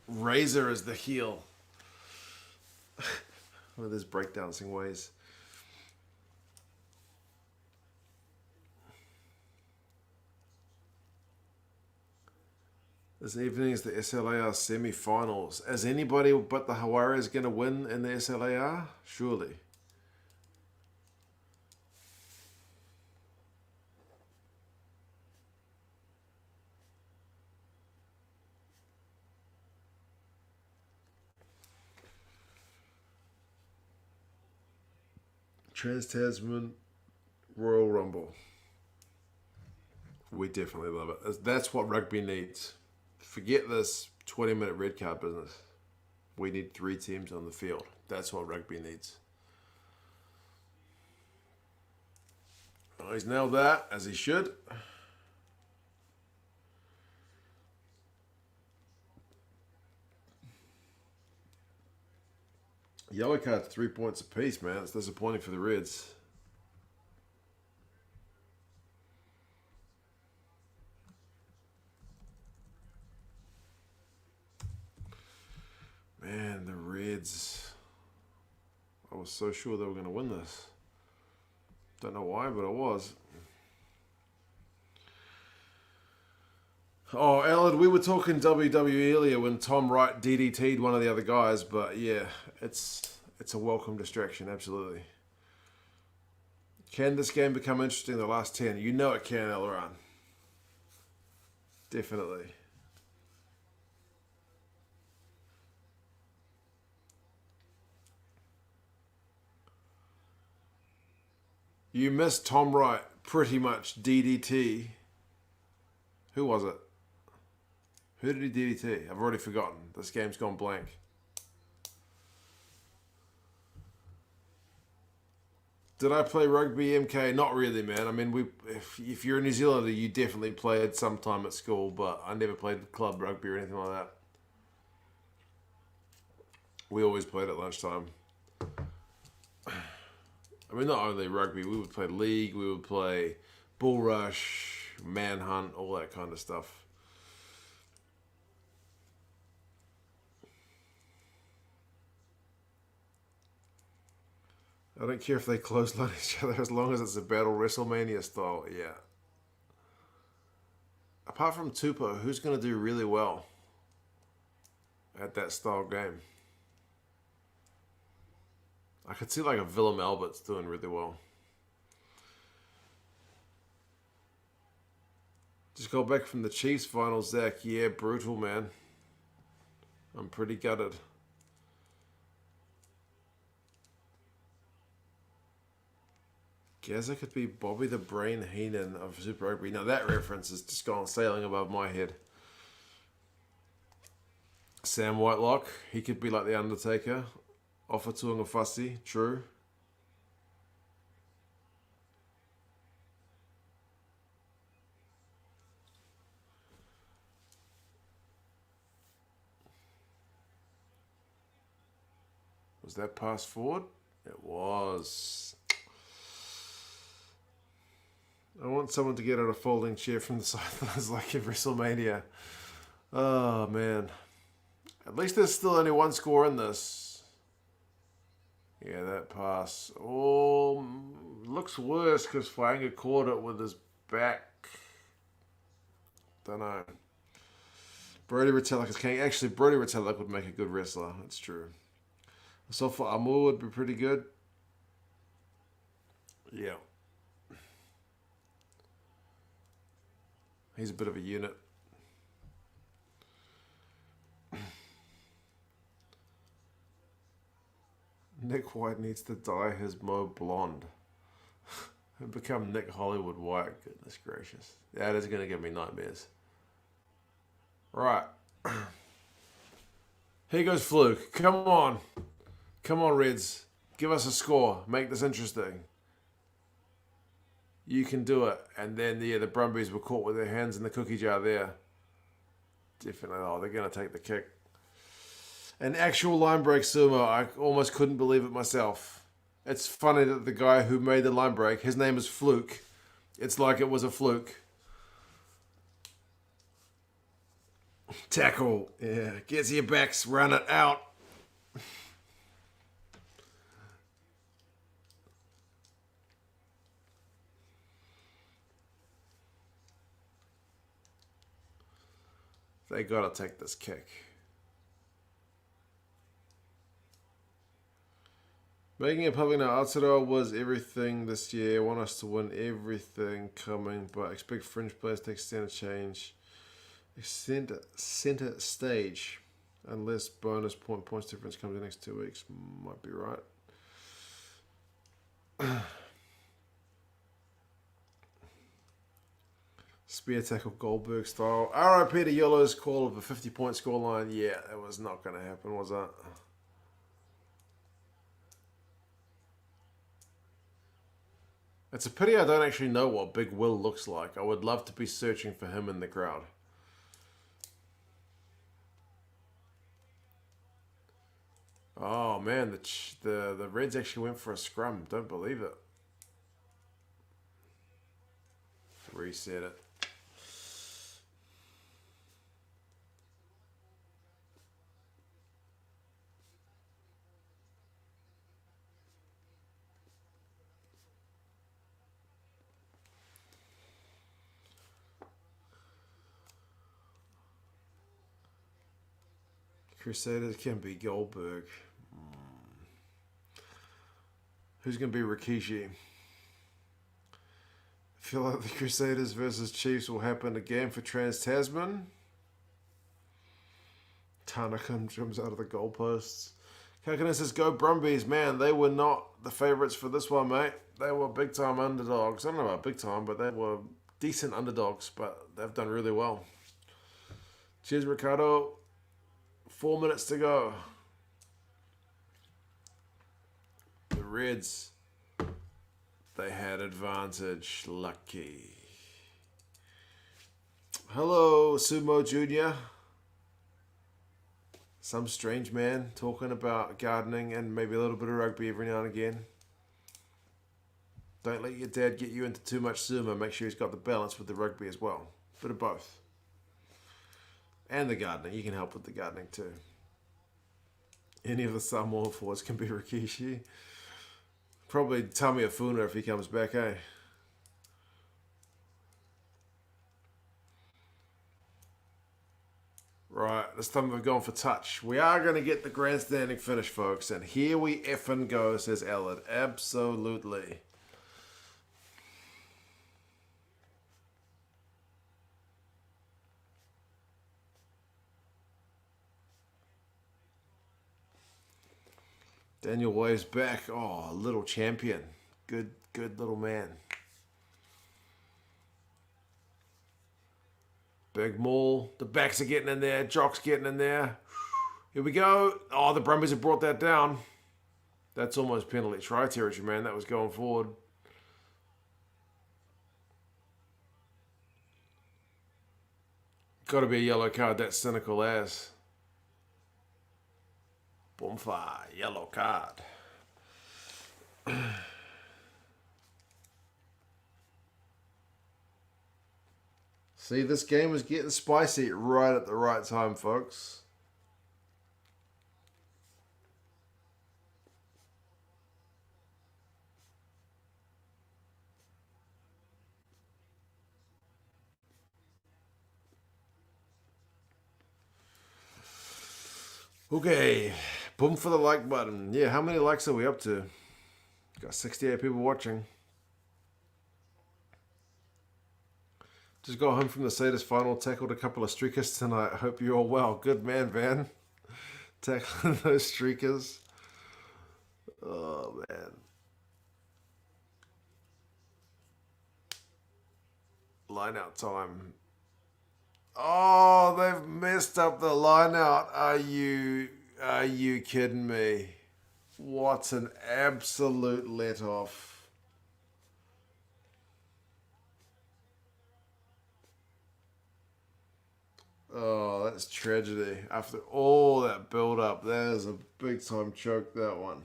Razor is the heel. One of those breakdancing ways. This evening is the SLAR semi-finals. Is anybody but the Hawaris going to win in the SLAR? Surely. Trans-Tasman Royal Rumble. We definitely love it. That's what rugby needs. Forget this 20-minute red card business. We need 3 teams on the field. That's what rugby needs. Oh, he's nailed that, as he should. Yellow card, 3 points apiece, man. It's disappointing for the Reds. Man, the Reds. I was so sure they were going to win this. Don't know why, but I was. Oh, Alan, we were talking WWE earlier when Tom Wright DDT'd one of the other guys, but yeah, it's a welcome distraction, absolutely. Can this game become interesting in the last 10? You know it can, Elron. Definitely. You missed Tom Wright pretty much DDT. Who was it? Who did he DDT? I've already forgotten. This game's gone blank. Did I play rugby, MK? Not really, man. I mean, if you're a New Zealander, you definitely played sometime at school, but I never played club rugby or anything like that. We always played at lunchtime. I mean, not only rugby, we would play league, we would play bull rush, manhunt, all that kind of stuff. I don't care if they clothesline each other as long as it's a battle WrestleMania style, yeah. Apart from Tupou, who's going to do really well at that style game? I could see like a Willem Albert's doing really well. Just got back from the Chiefs finals, Zach. Yeah, brutal, man. I'm pretty gutted. Guess I could be Bobby the Brain Heenan of Super Rugby. Now that reference has just gone sailing above my head. Sam Whitelock, he could be like the Undertaker. Offa Tuangafasi, true. Was that pass forward? It was. I want someone to get out a folding chair from the sidelines like in WrestleMania. Oh, man. At least there's still only one score in this. Yeah, that pass. Oh, looks worse because Fainga caught it with his back. Don't know. Brody Retallick is king. Actually, Brody Retallick would make a good wrestler. That's true. Sofa Amur would be pretty good. Yeah. He's a bit of a unit. Nick White needs to dye his mo blonde and become Nick Hollywood White. Goodness gracious. That is going to give me nightmares. Right. Here goes Fluke. Come on. Come on, Reds. Give us a score. Make this interesting. You can do it. And then, yeah, the Brumbies were caught with their hands in the cookie jar there. Definitely. Oh, they're going to take the kick. An actual line break sumo. I almost couldn't believe it myself. It's funny that the guy who made the line break, his name is Fluke. It's like it was a fluke. Tackle. Yeah. Gets your backs. Run it out. They got to take this kick. Making a public now, Aotearoa was everything this year. I want us to win everything coming, but expect fringe players to take center change. Center stage. Unless bonus points difference comes in the next 2 weeks. Might be right. Spear tackle Goldberg style. RIP to Yellow's call of a 50-point scoreline. Yeah, that was not going to happen, was that? It's a pity I don't actually know what Big Will looks like. I would love to be searching for him in the crowd. Oh man, the Reds actually went for a scrum. Don't believe it. Reset it. Crusaders can be Goldberg. Who's going to be Rikishi? I feel like the Crusaders versus Chiefs will happen again for Trans-Tasman. Tanaka jumps out of the goalposts. Kakana says, go Brumbies. Man, they were not the favourites for this one, mate. They were big-time underdogs. I don't know about big-time, but they were decent underdogs, but they've done really well. Cheers, Ricardo. 4 minutes to go. The Reds, they had advantage. Lucky. Hello, Sumo Junior. Some strange man talking about gardening and maybe a little bit of rugby every now and again. Don't let your dad get you into too much sumo. Make sure he's got the balance with the rugby as well. Bit of both. And the gardening. You can help with the gardening too. Any of the Samoa forwards can be Rikishi. Probably Tamiafuna if he comes back, eh? Right, this time we've gone for touch. We are going to get the grandstanding finish, folks. And here we effing go, says Ellen. Absolutely. Daniel waves back. Oh, little champion. Good little man. Big maul. The backs are getting in there. Jock's getting in there. Here we go. Oh, the Brumbies have brought that down. That's almost penalty try territory, man. That was going forward. Got to be a yellow card. That's cynical as. Bonfire. Yellow card. See, this game was getting spicy right at the right time, folks. Okay, boom for the like button. Yeah, how many likes are we up to? Got 68 people watching. Just got home from the Sadist final, tackled a couple of streakers tonight. Hope you're all well. Good man, Van. Tackling those streakers. Oh, man. Line out time. Oh, they've messed up the line out. Are you kidding me? What an absolute let off. Oh, that's tragedy. After all that build up, that is a big time choke, that one.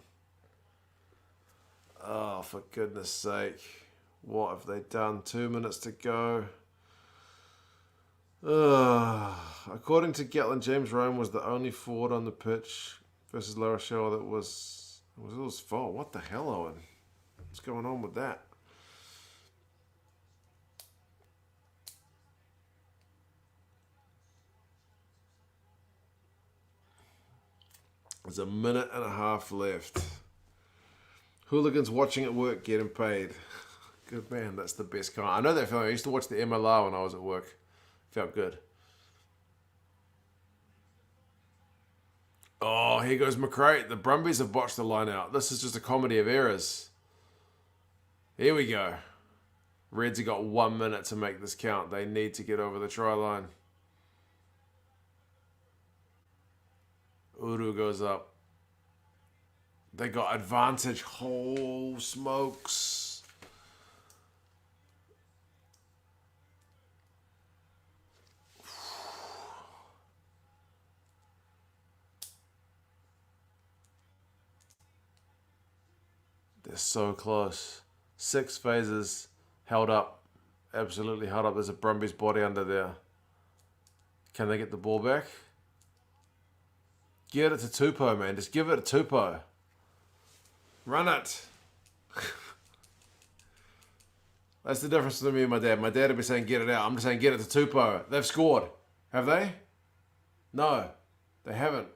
Oh, for goodness sake. What have they done? 2 minutes to go. According to Gatlin, James Ryan was the only forward on the pitch versus La Rochelle that was his fault. What the hell, Owen? What's going on with that? There's a minute and a half left. Hooligans watching at work getting paid. Good man, that's the best kind. I know that feeling. I used to watch the MLR when I was at work. Felt good. Oh, here goes McRae. The Brumbies have botched the line out. This is just a comedy of errors. Here we go. Reds have got 1 minute to make this count. They need to get over the try line. Uru goes up. They got advantage. Oh, smokes. They're so close. 6 phases held up. Absolutely held up. There's a Brumbies body under there. Can they get the ball back? Get it to Tupou, man. Just give it to Tupou. Run it. That's the difference between me and my dad. My dad would be saying, get it out. I'm just saying, get it to Tupou. They've scored. Have they? No. They haven't.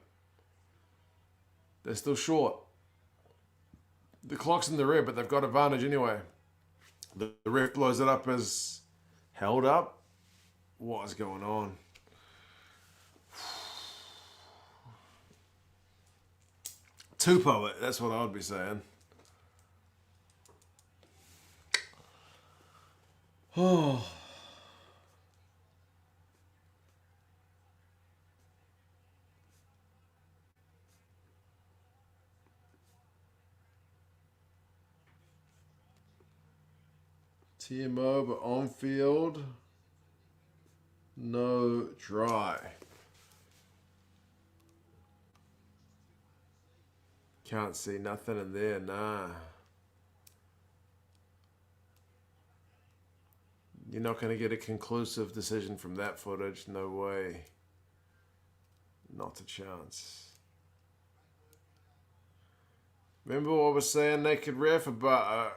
They're still short. The clock's in the red, but they've got advantage anyway. The ref blows it up as held up. What is going on? Tupou it. That's what I would be saying. Oh. TMO, but on field, no try. Can't see nothing in there, nah. You're not going to get a conclusive decision from that footage, no way. Not a chance. Remember what I was saying, Naked Ref, about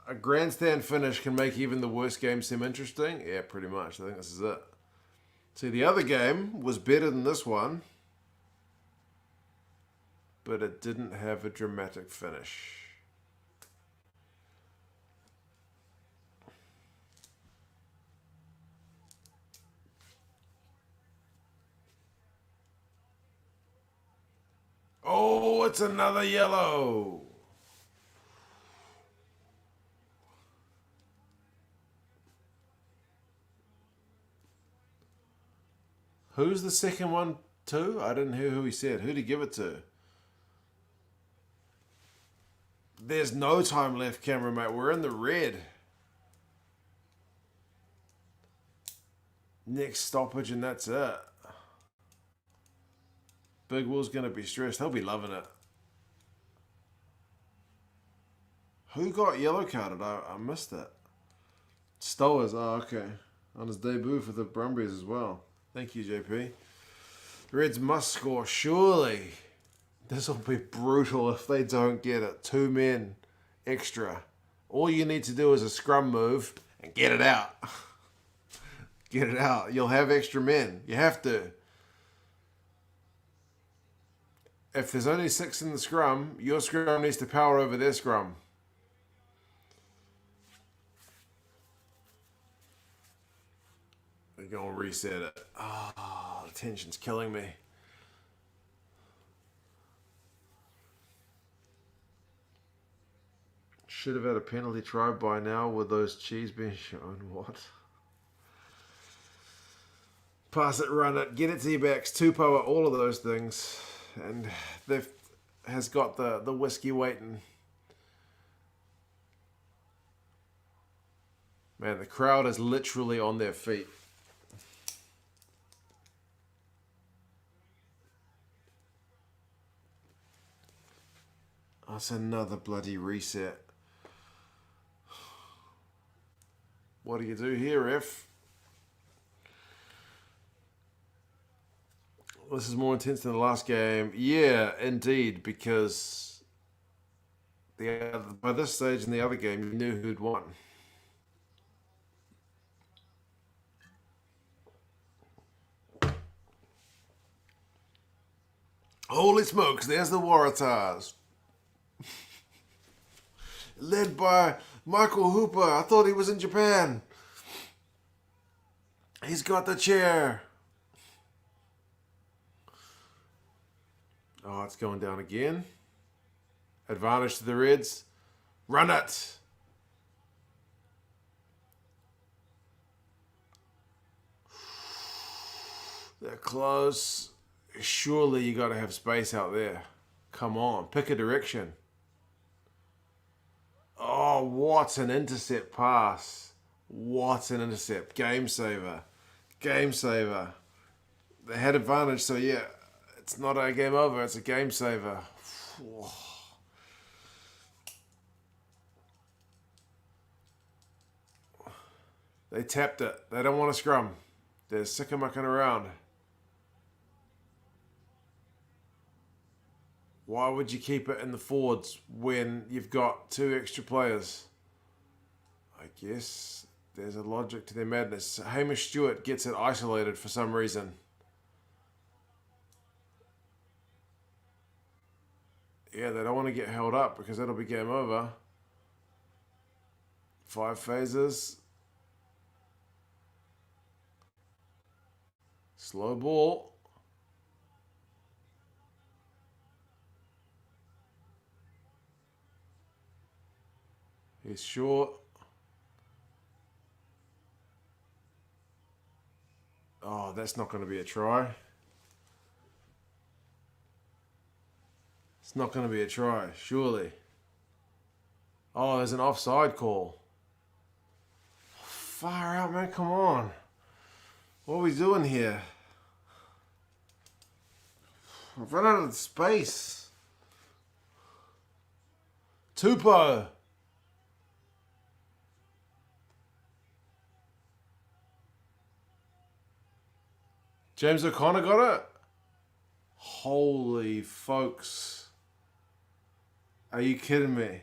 a grandstand finish can make even the worst game seem interesting? Yeah, pretty much. I think this is it. See, the other game was better than this one, but it didn't have a dramatic finish. Oh, it's another yellow. Who's the second one to? I didn't hear who he said. Who'd he give it to? There's no time left, camera mate. We're in the red. Next stoppage and that's it. Big Will's going to be stressed. He'll be loving it. Who got yellow carded? I missed it. Stowers. Oh, okay. On his debut for the Brumbies as well. Thank you, JP. Reds must score, surely. This will be brutal if they don't get it. 2 men extra. All you need to do is a scrum move and get it out. Get it out. You'll have extra men. You have to. If there's only 6 in the scrum, your scrum needs to power over their scrum. We're going to reset it. Oh, the tension's killing me. Should have had a penalty try by now with those cheese being shown. What? Pass it, run it, get it to your backs, 2 power, all of those things. And they've has got the whiskey waiting. Man, the crowd is literally on their feet. That's another bloody reset. What do you do here, ref? This is more intense than the last game. Yeah, indeed, because by this stage in the other game, you knew who'd won. Holy smokes, there's the Waratahs. Led by Michael Hooper. I thought he was in Japan. He's got the chair. Oh, it's going down again. Advantage to the Reds. Run it. They're close. Surely you got to have space out there. Come on, pick a direction. Oh, what an intercept pass. What an intercept. Game saver. Game saver. They had advantage, so yeah, it's not a game over, it's a game saver. They tapped it. They don't want to scrum. They're sick of mucking around. Why would you keep it in the forwards when you've got 2 extra players? I guess there's a logic to their madness. Hamish Stewart gets it isolated for some reason. Yeah, they don't want to get held up because that'll be game over. 5 phases. Slow ball. He's short. Oh, that's not going to be a try. It's not going to be a try, surely. Oh, there's an offside call. Far out, man, come on. What are we doing here? I've run out of space. Tupou. James O'Connor got it? Holy folks. Are you kidding me?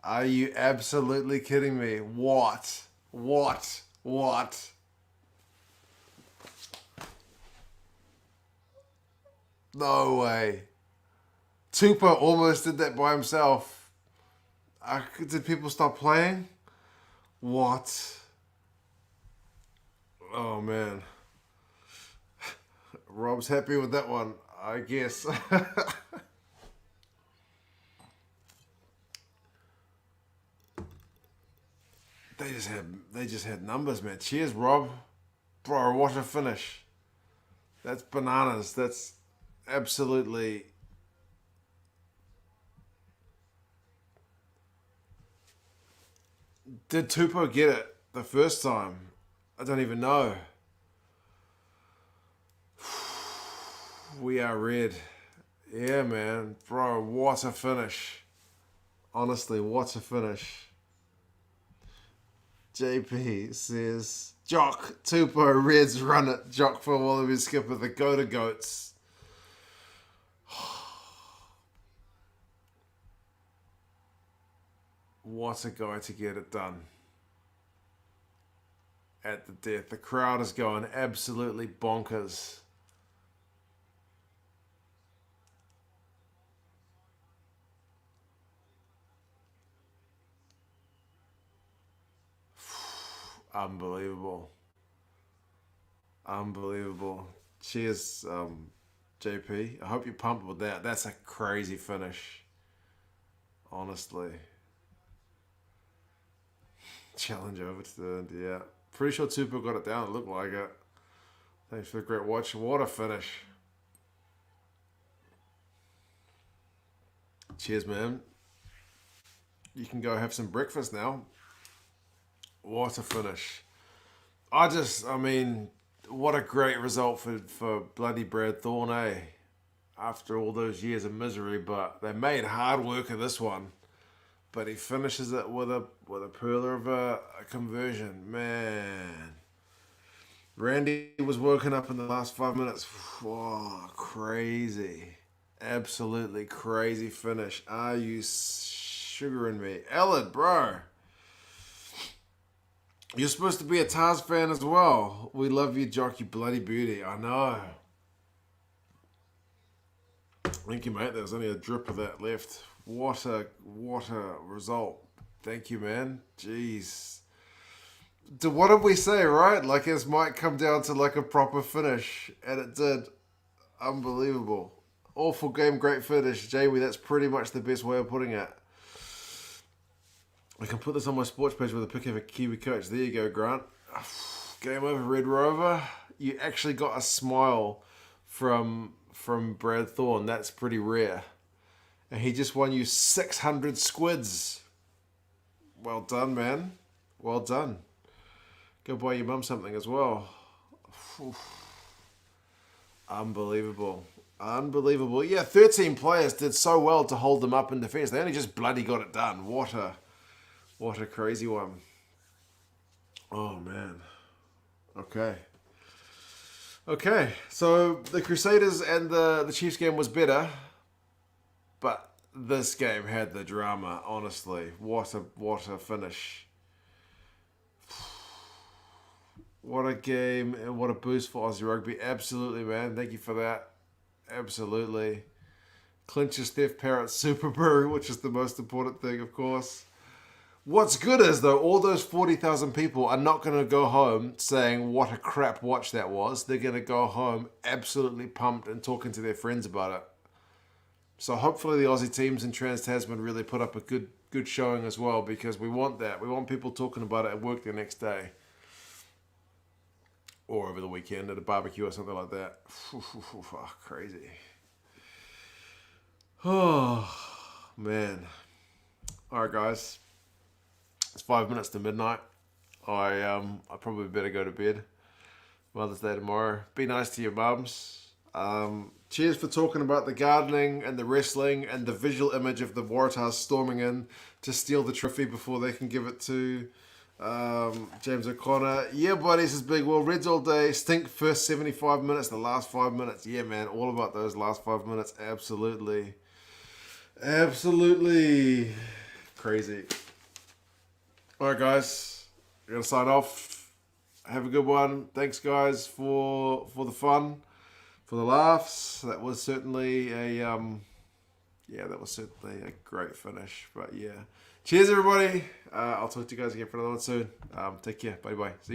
Are you absolutely kidding me? What? What? What? No way. Tupou almost did that by himself. Did people stop playing? What? Oh, man. Rob's happy with that one, I guess. they just had numbers, man. Cheers, Rob. Bro, what a finish. That's bananas. That's absolutely... Did Tupou get it the first time? I don't even know. We are red. Yeah, man. Bro, what a finish. Honestly, what a finish. JP says, Jock, Tupou, Reds run it. Jock for Wallaby skipper, the go-to goats. What a guy to get it done. At the death. The crowd is going absolutely bonkers. Unbelievable. Unbelievable. Cheers, JP. I hope you're pumped with that. That's a crazy finish. Honestly. Challenge overturned, yeah. Pretty sure Tupou got it down. It looked like it. Thanks for the great watch. What a finish. Cheers, man. You can go have some breakfast now. What a finish. I mean, what a great result for bloody Brad Thorne, eh? After all those years of misery, but they made hard work of this one. But he finishes it with a pearler of a conversion. Man. Randy was woken up in the last 5 minutes. Whoa, crazy. Absolutely crazy finish. Are you sugaring me? Ellen, bro. You're supposed to be a Tars fan as well. We love you, Jock, you bloody beauty. I know. Thank you, mate. There's only a drip of that left. What a result. Thank you, man. Jeez. What did we say, right? Like, this might come down to like a proper finish. And it did. Unbelievable. Awful game, great finish. Jamie, that's pretty much the best way of putting it. I can put this on my sports page with a pic of a Kiwi coach. There you go, Grant. Game over, Red Rover. You actually got a smile from Brad Thorne. That's pretty rare. And he just won you 600 squids. Well done, man. Well done. Go buy your mum something as well. Unbelievable. Unbelievable. Yeah, 13 players did so well to hold them up in defence. They only just bloody got it done. What a crazy one. Oh, man. Okay, so the Crusaders and the Chiefs game was better, but this game had the drama, honestly. What a finish. What a game and what a boost for Aussie Rugby. Absolutely, man. Thank you for that. Absolutely. Clincher, Steph Parrott, Super Brew, which is the most important thing, of course. What's good is, though, all those 40,000 people are not going to go home saying what a crap watch that was. They're going to go home absolutely pumped and talking to their friends about it. So hopefully the Aussie teams in Trans-Tasman really put up a good showing as well, because we want that. We want people talking about it at work the next day. Or over the weekend at a barbecue or something like that. Oh, crazy. Oh, man. All right, guys. It's 5 minutes to midnight. I probably better go to bed. Mother's Day tomorrow. Be nice to your mums. Cheers for talking about the gardening and the wrestling and the visual image of the Waratahs storming in to steal the trophy before they can give it to James O'Connor. Yeah, buddy, this is Big Will. Reds all day. Stink first 75 minutes, the last 5 minutes. Yeah, man, all about those last 5 minutes. Absolutely. Absolutely. Crazy. All right, guys. We're going to sign off. Have a good one. Thanks, guys, for the fun, for the laughs. That was certainly a great finish. But yeah, cheers, everybody. I'll talk to you guys again for another one soon. Take care. Bye bye. See you.